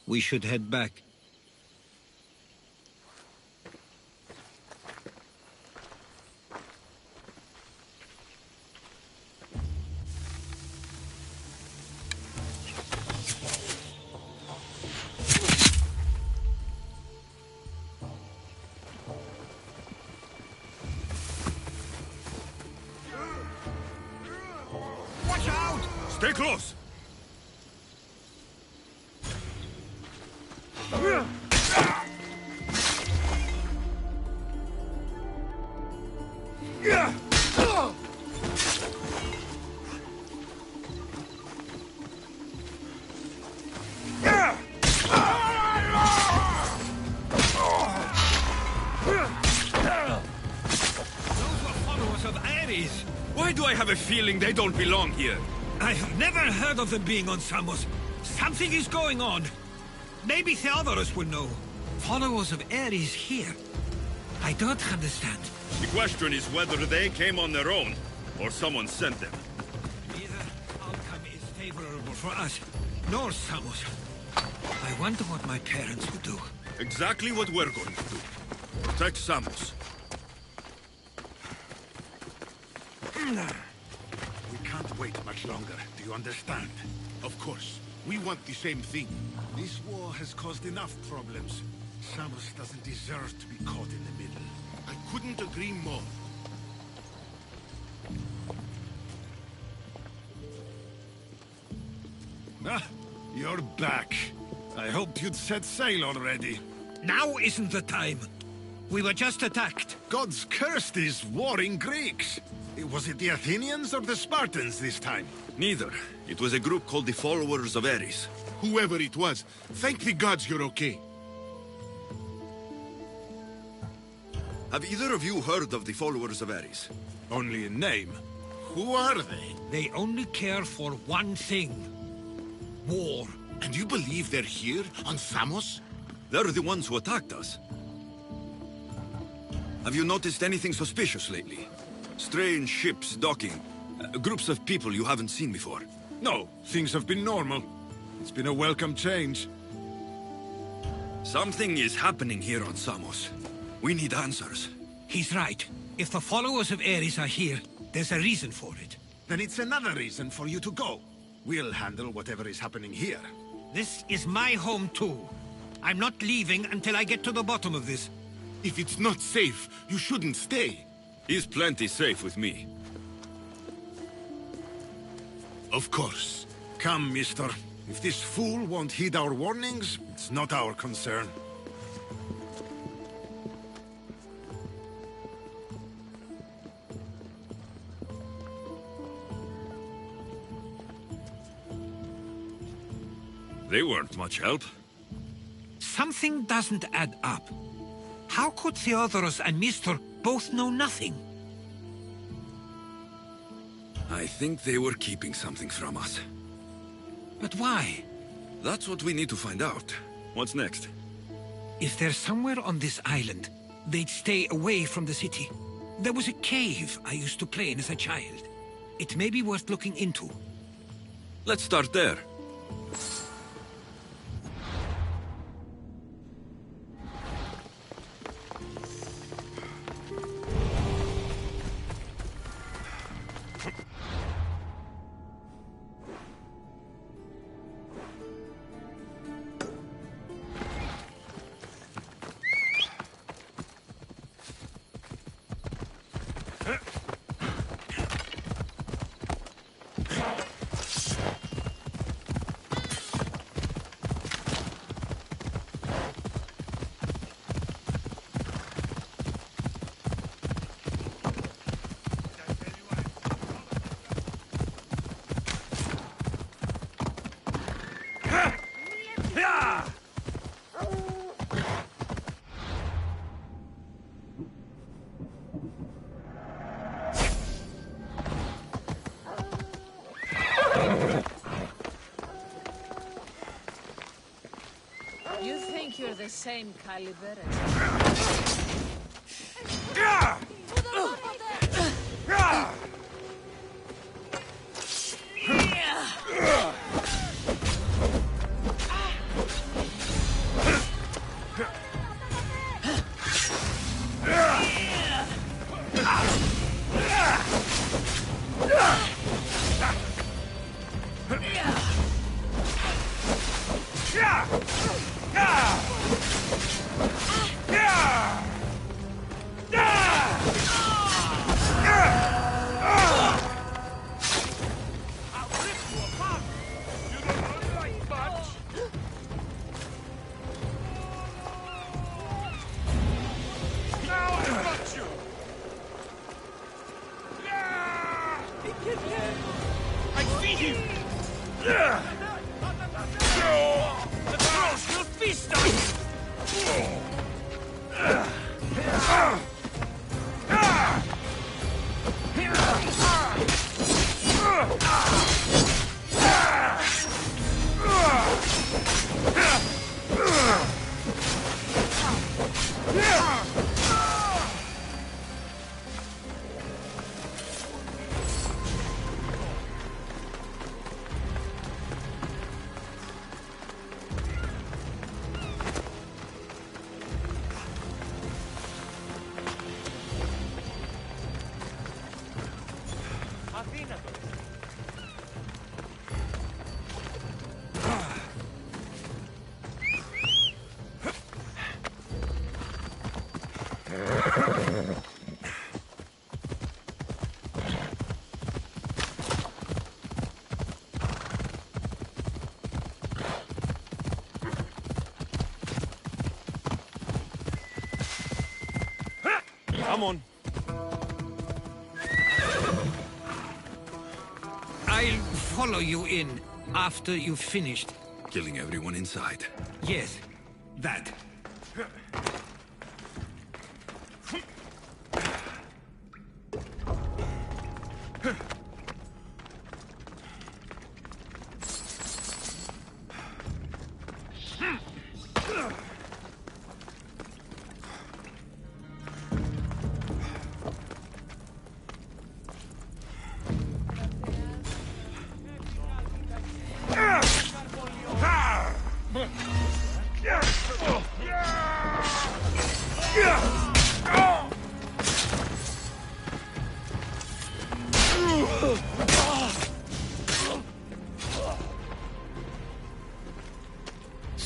We should head back. Watch out! Stay close! Why do I have a feeling they don't belong here? I've never heard of them being on Samos. Something is going on. Maybe Theodorus will know. Followers of Ares here. I don't understand. The question is whether they came on their own, or someone sent them. Neither outcome is favorable for us, nor Samos. I wonder what my parents would do. Exactly what we're going to do. Protect Samos. We can't wait much longer, do you understand? Of course. We want the same thing. This war has caused enough problems. Samos doesn't deserve to be caught in the middle. I couldn't agree more. Ah, you're back. I hoped you'd set sail already. Now isn't the time. We were just attacked. Gods cursed these warring Greeks. Was it the Athenians or the Spartans this time? Neither. It was a group called the Followers of Ares. Whoever it was, thank the gods you're okay. Have either of you heard of the Followers of Ares? Only in name. Who are they? They only care for one thing. War. And you believe they're here, on Samos? They're the ones who attacked us. Have you noticed anything suspicious lately? Strange ships docking. Groups of people you haven't seen before. No, things have been normal. It's been a welcome change. Something is happening here on Samos. We need answers. He's right. If the followers of Ares are here, there's a reason for it. Then it's another reason for you to go. We'll handle whatever is happening here. This is my home too. I'm not leaving until I get to the bottom of this. If it's not safe, you shouldn't stay. He's plenty safe with me. Of course. Come, mister. If this fool won't heed our warnings, it's not our concern. They weren't much help. Something doesn't add up. How could Theodorus and Mr. both know nothing? I think they were keeping something from us. But why? That's what we need to find out. What's next? If they're somewhere on this island, they'd stay away from the city. There was a cave I used to play in as a child. It may be worth looking into. Let's start there. the same caliber Come on. I'll follow you in after you've finished. Killing everyone inside. Yes, that.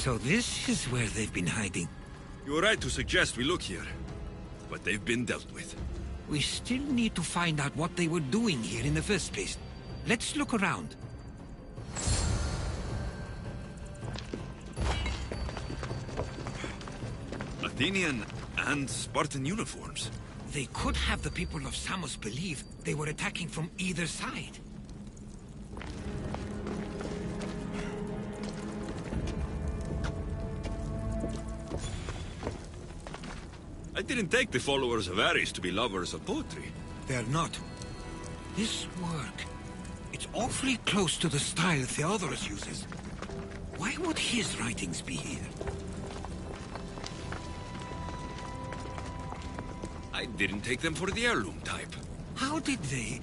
So this is where they've been hiding. You were right to suggest we look here, but they've been dealt with. We still need to find out what they were doing here in the first place. Let's look around. Athenian and Spartan uniforms. They could have the people of Samos believe they were attacking from either side. I didn't take the followers of Ares to be lovers of poetry. They're not. This work, it's awfully close to the style Theodorus uses. Why would his writings be here? I didn't take them for the heirloom type. How did they?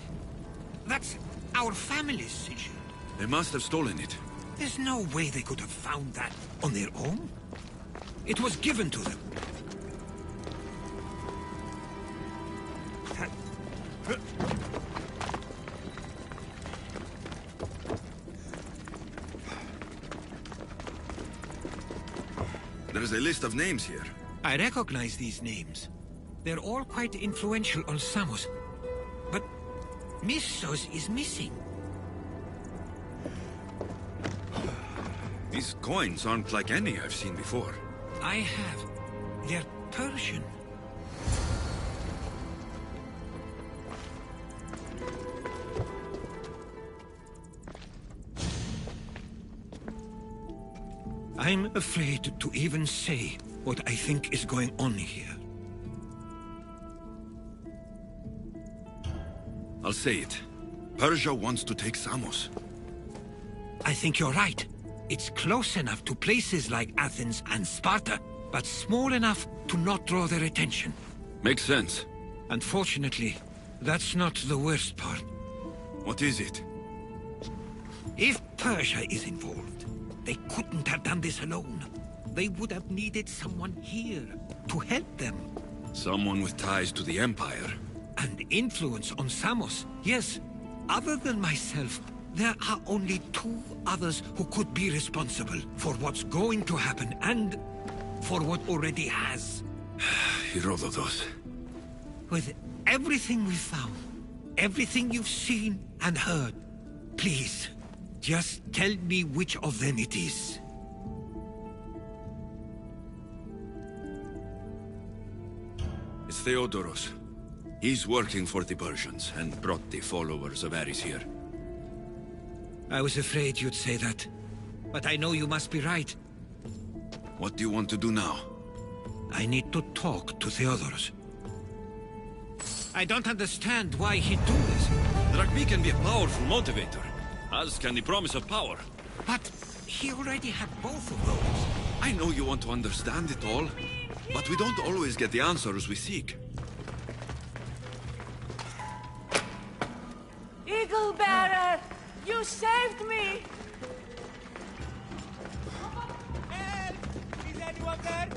That's our family's sigil. They must have stolen it. There's no way they could have found that on their own. It was given to them. There's a list of names here. I recognize these names. They're all quite influential on Samos. But Missos is missing. These coins aren't like any I've seen before. I have. They're Persian. I'm afraid to even say what I think is going on here. I'll say it. Persia wants to take Samos. I think you're right. It's close enough to places like Athens and Sparta, but small enough to not draw their attention. Makes sense. Unfortunately, that's not the worst part. What is it? If Persia is involved, they couldn't have done this alone. They would have needed someone here to help them. Someone with ties to the Empire. And influence on Samos, yes. Other than myself, there are only 2 others who could be responsible for what's going to happen and for what already has. Herodotus. With everything we've found, everything you've seen and heard, please, just tell me which of them it is. It's Theodoros. He's working for the Persians and brought the followers of Ares here. I was afraid you'd say that, but I know you must be right. What do you want to do now? I need to talk to Theodoros. I don't understand why he'd do this. Drachmi can be a powerful motivator, as can the promise of power. But he already had both of those. I know you want to understand it all, but we don't always get the answers we seek. Eagle Bearer! You saved me! Help! Is anyone there?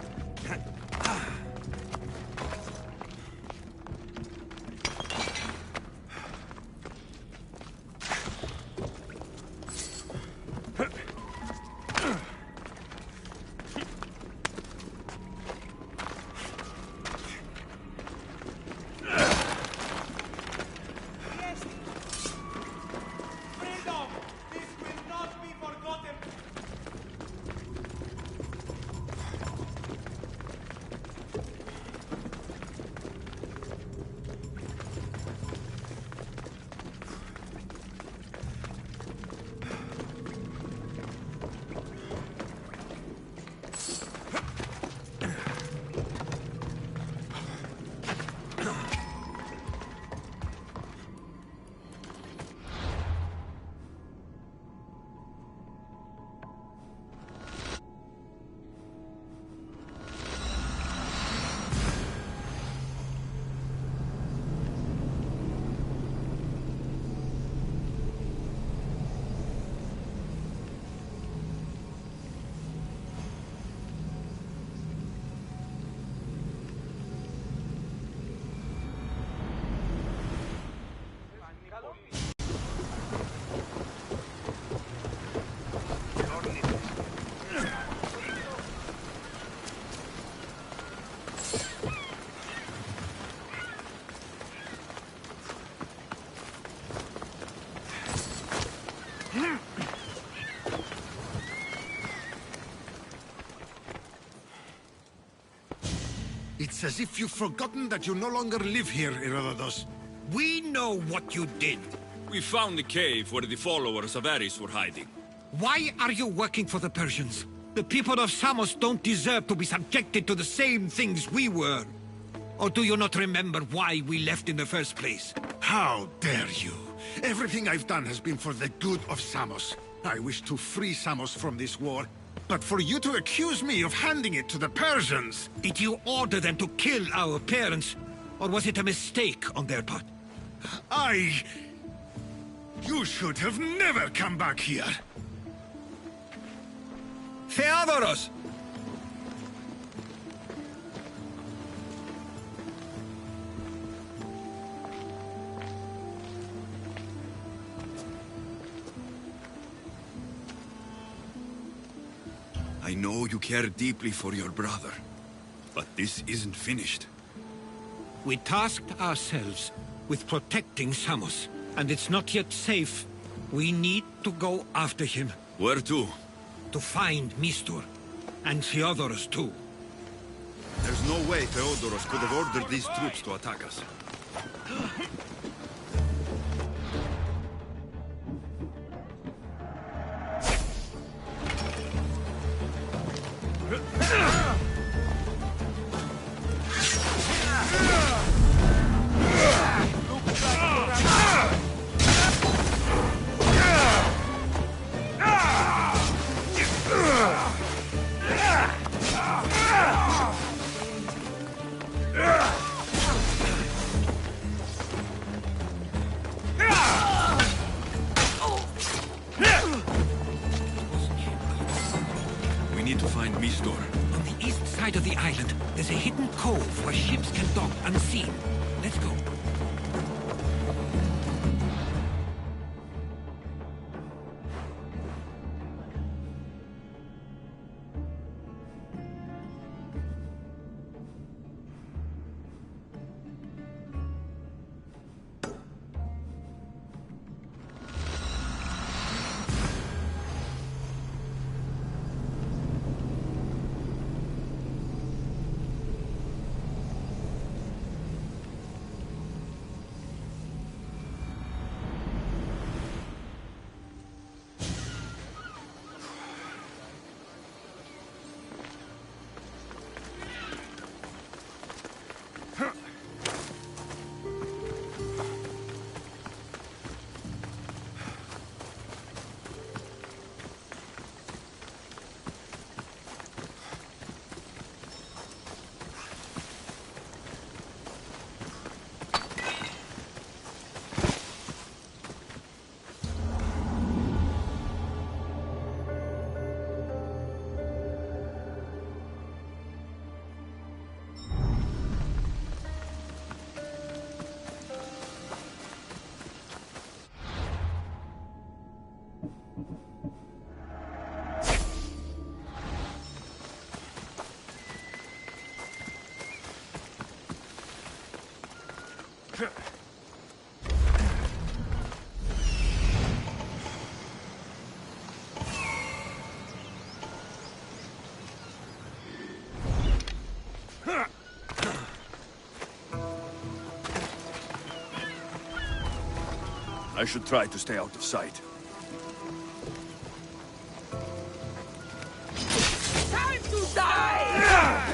It's as if you've forgotten that you no longer live here, Herodotus. We know what you did. We found the cave where the followers of Ares were hiding. Why are you working for the Persians? The people of Samos don't deserve to be subjected to the same things we were. Or do you not remember why we left in the first place? How dare you? Everything I've done has been for the good of Samos. I wish to free Samos from this war. But for you to accuse me of handing it to the Persians... Did you order them to kill our parents? Or was it a mistake on their part? You should have never come back here! Theodoros! I know you care deeply for your brother, but this isn't finished. We tasked ourselves with protecting Samos, and it's not yet safe. We need to go after him. Where to? To find Mistur, and Theodoros too. There's no way Theodoros could have ordered these troops to attack us. side of the island, there's a hidden cove where ships can dock unseen. Let's go. I should try to stay out of sight. Time to die!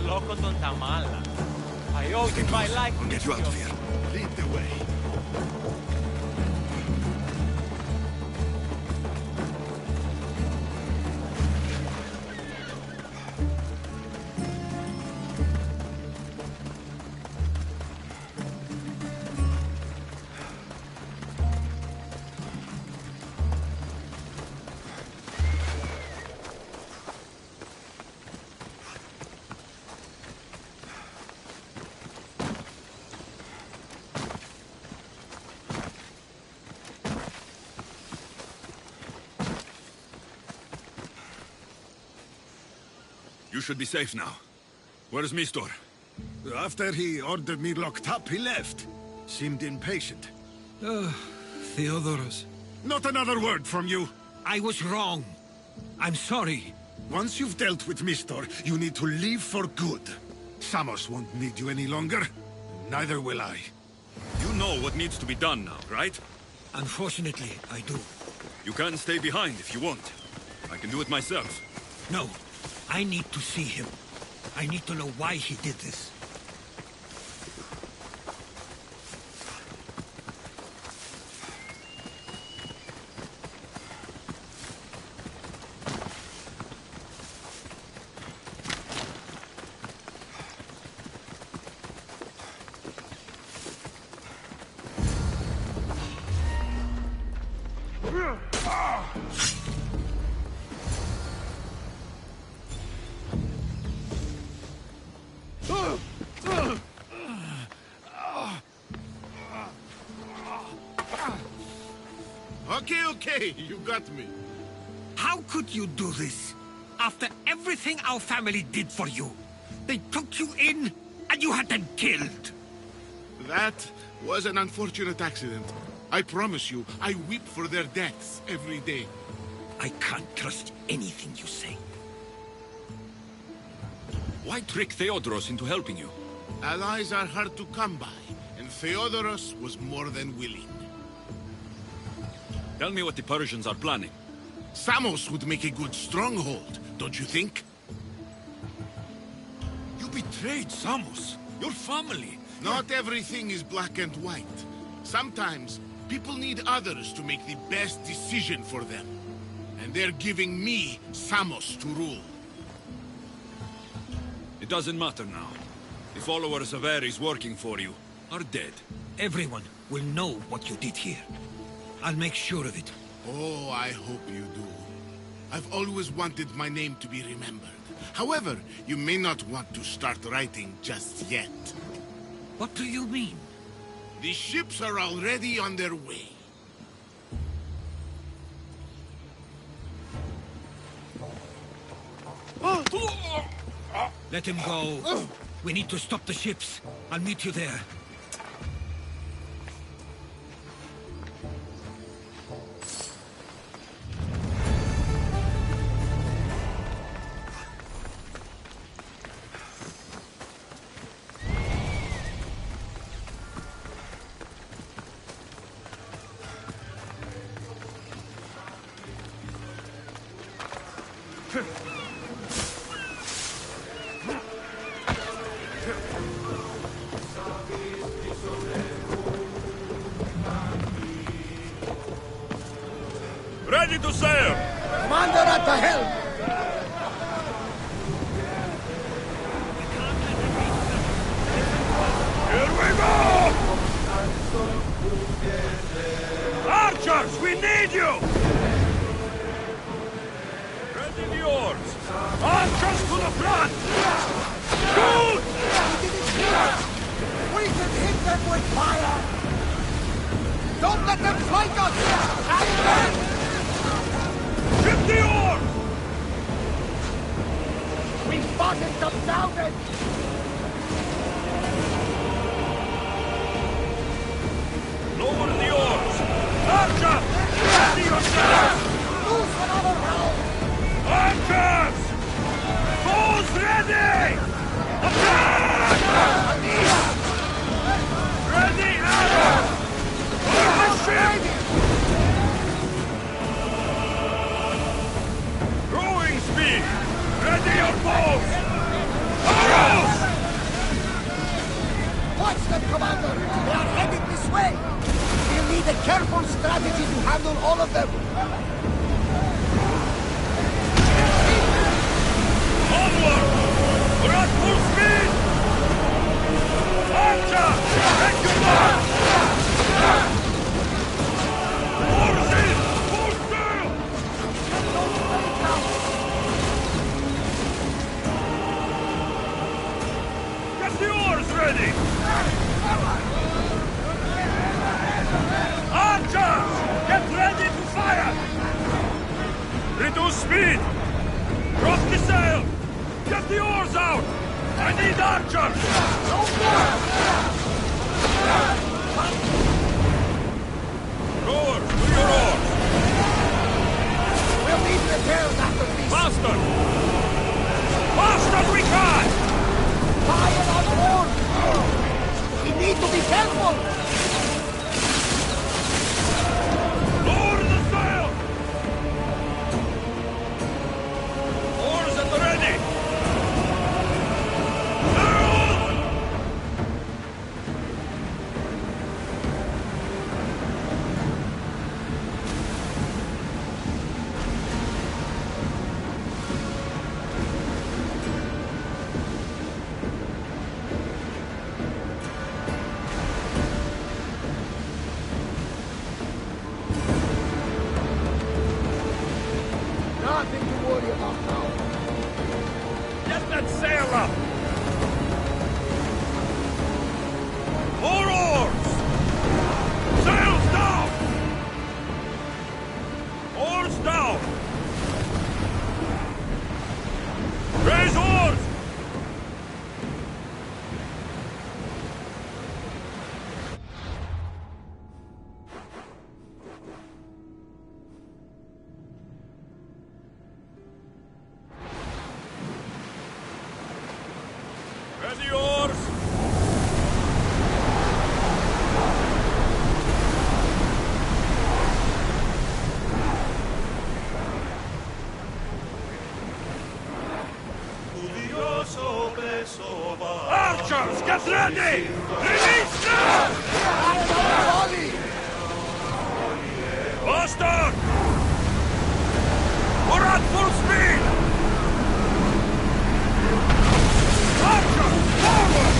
Loco ton tamala. I owe you my life. I'll get you out of here. Lead the way. You should be safe now. Where's Mistor? After he ordered me locked up, he left. Seemed impatient. Theodoros. Not another word from you. I was wrong. I'm sorry. Once you've dealt with Mistor, you need to leave for good. Samos won't need you any longer. Neither will I. You know what needs to be done now, right? Unfortunately, I do. You can stay behind if you want. I can do it myself. No. I need to see him. I need to know why he did this. Okay, you got me. How could you do this? After everything our family did for you. They took you in, and you had them killed. That was an unfortunate accident. I promise you, I weep for their deaths every day. I can't trust anything you say. Why trick Theodoros into helping you? Allies are hard to come by, and Theodoros was more than willing. Tell me what the Persians are planning. Samos would make a good stronghold, don't you think? You betrayed Samos, your family. Not everything is black and white. Sometimes, people need others to make the best decision for them. And they're giving me Samos to rule. It doesn't matter now. The followers of Ares working for you are dead. Everyone will know what you did here. I'll make sure of it. Oh, I hope you do. I've always wanted my name to be remembered. However, you may not want to start writing just yet. What do you mean? The ships are already on their way. Let him go. We need to stop the ships. I'll meet you there. Ready to sail! Commander at the helm! Here we go! Archers, we need you! Ready the oars! Archers to the front! Shoot! We can hit them with fire! Don't let them flank us! Attack! Ship the oars! We spotted them downed! Lower the oars! Archers! Ready yourselves! Loose another round! Archers! Bows ready! Attack! Ready arrows! For the ship! Rowing speed! Ready your bows! Arrows! Watch them, Commander! They are headed this way! We'll need a careful strategy to handle all of them! Onward! We're at full speed! Archer! Take your mark! Oars in! Full sail! Get the oars ready! Archers! Get ready to fire! Reduce speed! Drop the sail! Get the oars out! I need archers! Rowers, to your oars! We'll need repairs after this! Faster! Fast as we can! Fire on board! We need to be careful! Lower the sail! Oars at the ready! Arrows! Nothing to worry about now. Get that sail up! More oars! Sails down! Oars down! Raise oars! Ready oars! get ready! Release now! Bastard! We're at full speed! Archer! Forward!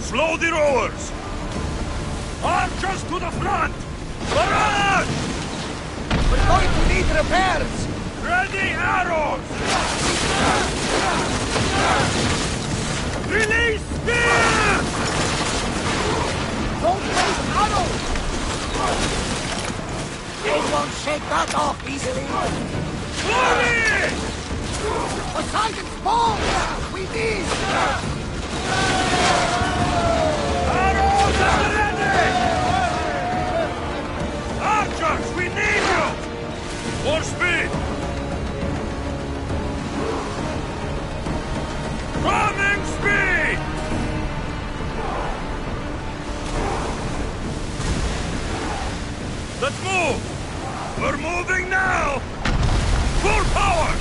Slow the rowers! Archers to the front! Barrage! We're going to need repairs! Ready arrows! Release spears! Don't waste arrows! They won't shake that off easily! Glory! Poseidon's ball! We need! Arrows at the ready! Archers, we need you! More speed! Coming speed! Let's move! We're moving now! Full power!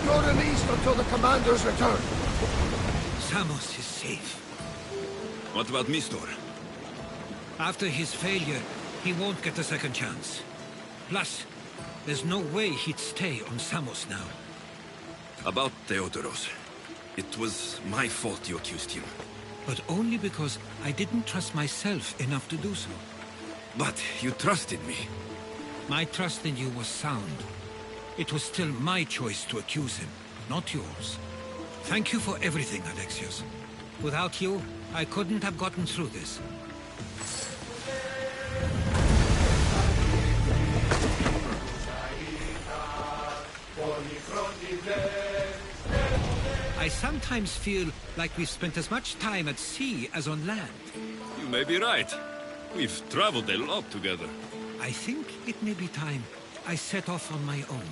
You're released until the commander's return. Samos is safe. What about Mistor? After his failure, he won't get a second chance. Plus, There's no way he'd stay on Samos now. About Theodoros. It was my fault you accused him. But only because I didn't trust myself enough to do so. But you trusted me. My trust in you was sound. It was still my choice to accuse him, not yours. Thank you for everything, Alexios. Without you, I couldn't have gotten through this. I sometimes feel like we've spent as much time at sea as on land. You may be right. We've traveled a lot together. I think it may be time I set off on my own.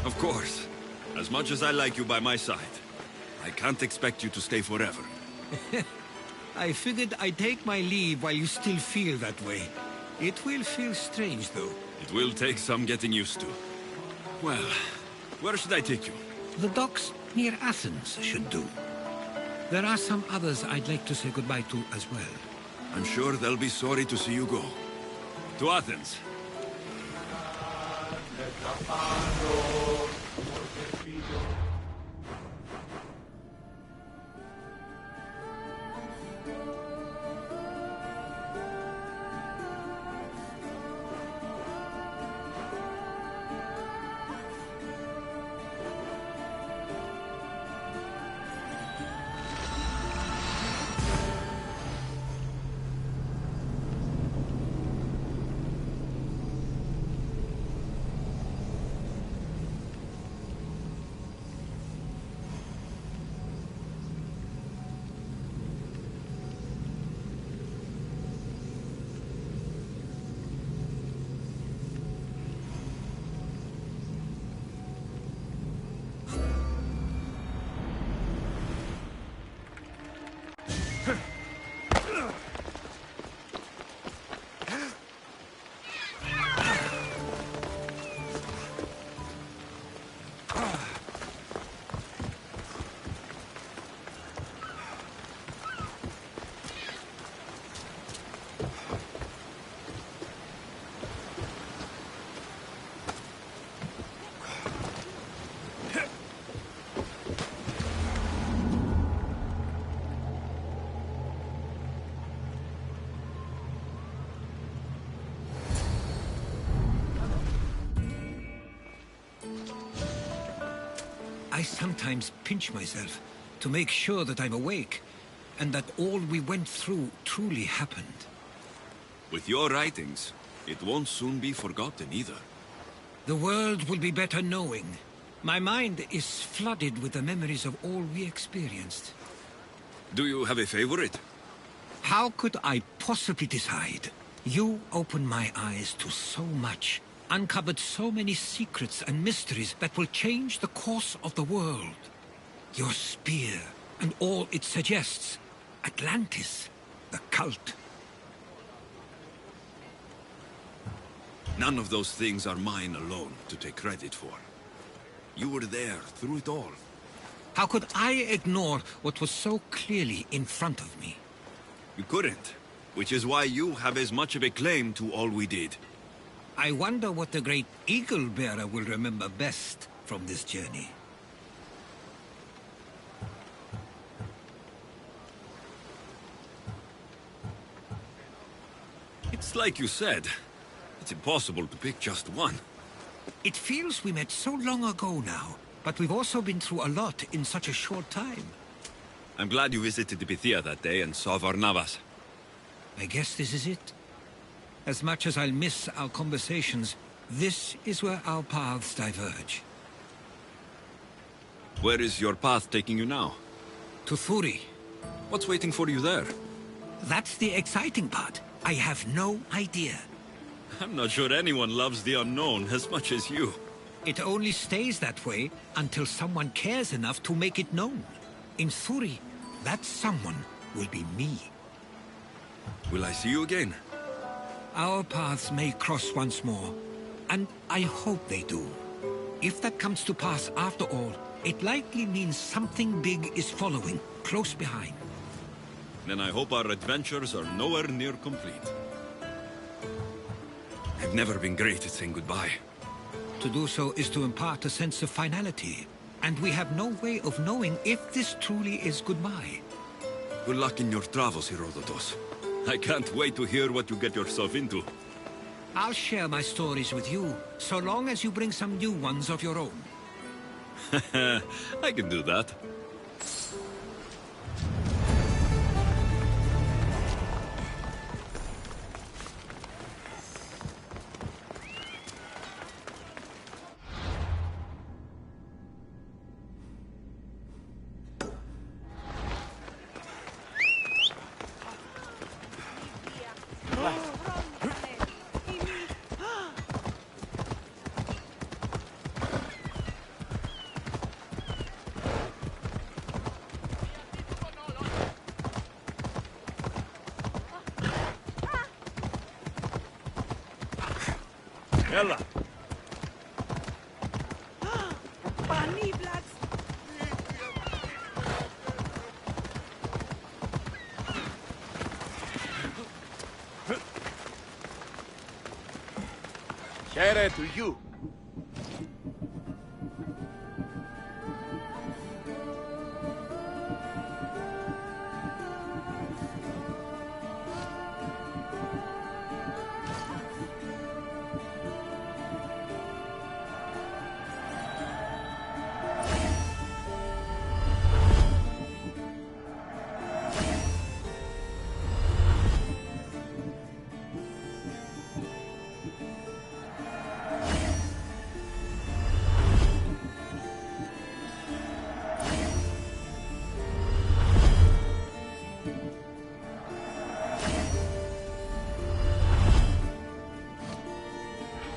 Of course. As much as I like you by my side, I can't expect you to stay forever. I figured I'd take my leave while you still feel that way. It will feel strange, though. It will take some getting used to. Well, where should I take you? The docks near Athens should do. There are some others I'd like to say goodbye to as well. I'm sure they'll be sorry to see you go. To Athens. I sometimes pinch myself to make sure that I'm awake, and that all we went through truly happened. With your writings, it won't soon be forgotten either. The world will be better knowing. My mind is flooded with the memories of all we experienced. Do you have a favorite? How could I possibly decide? You opened my eyes to so much, uncovered so many secrets and mysteries that will change the course of the world. Your spear, and all it suggests. Atlantis, the cult. None of those things are mine alone to take credit for. You were there through it all. How could I ignore what was so clearly in front of me? You couldn't, which is why you have as much of a claim to all we did. I wonder what the great Eagle Bearer will remember best from this journey. It's like you said. It's impossible to pick just one. It feels we met so long ago now, but we've also been through a lot in such a short time. I'm glad you visited Pythia that day and saw Varnavas. I guess this is it. As much as I'll miss our conversations, this is where our paths diverge. Where is your path taking you now? To Thuri. What's waiting for you there? That's the exciting part. I have no idea. I'm not sure anyone loves the unknown as much as you. It only stays that way until someone cares enough to make it known. In Thuri, that someone will be me. Will I see you again? Our paths may cross once more, and I hope they do. If that comes to pass after all, it likely means something big is following, close behind. Then I hope our adventures are nowhere near complete. I've never been great at saying goodbye. To do so is to impart a sense of finality, and we have no way of knowing if this truly is goodbye. Good luck in your travels, Herodotus. I can't wait to hear what you get yourself into. I'll share my stories with you, so long as you bring some new ones of your own. I can do that. Ella! Here to you.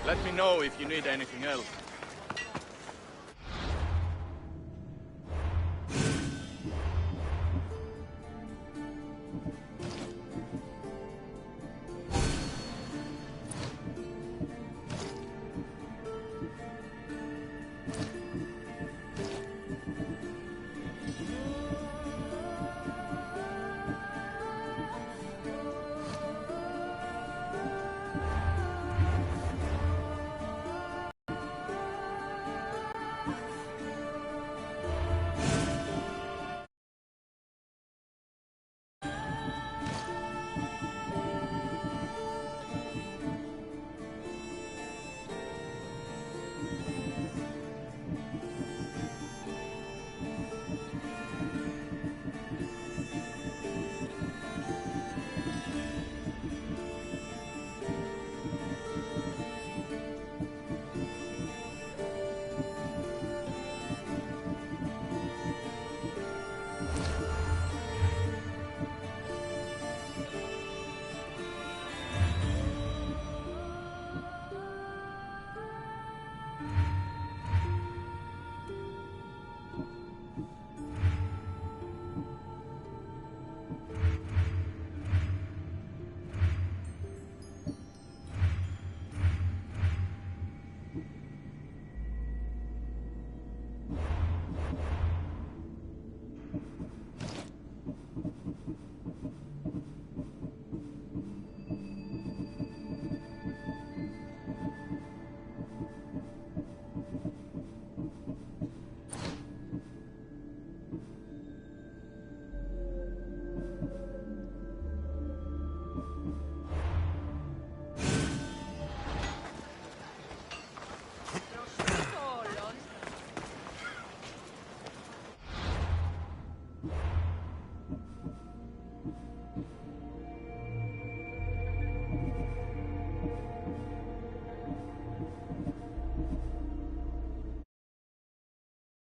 Let me know if you need anything else.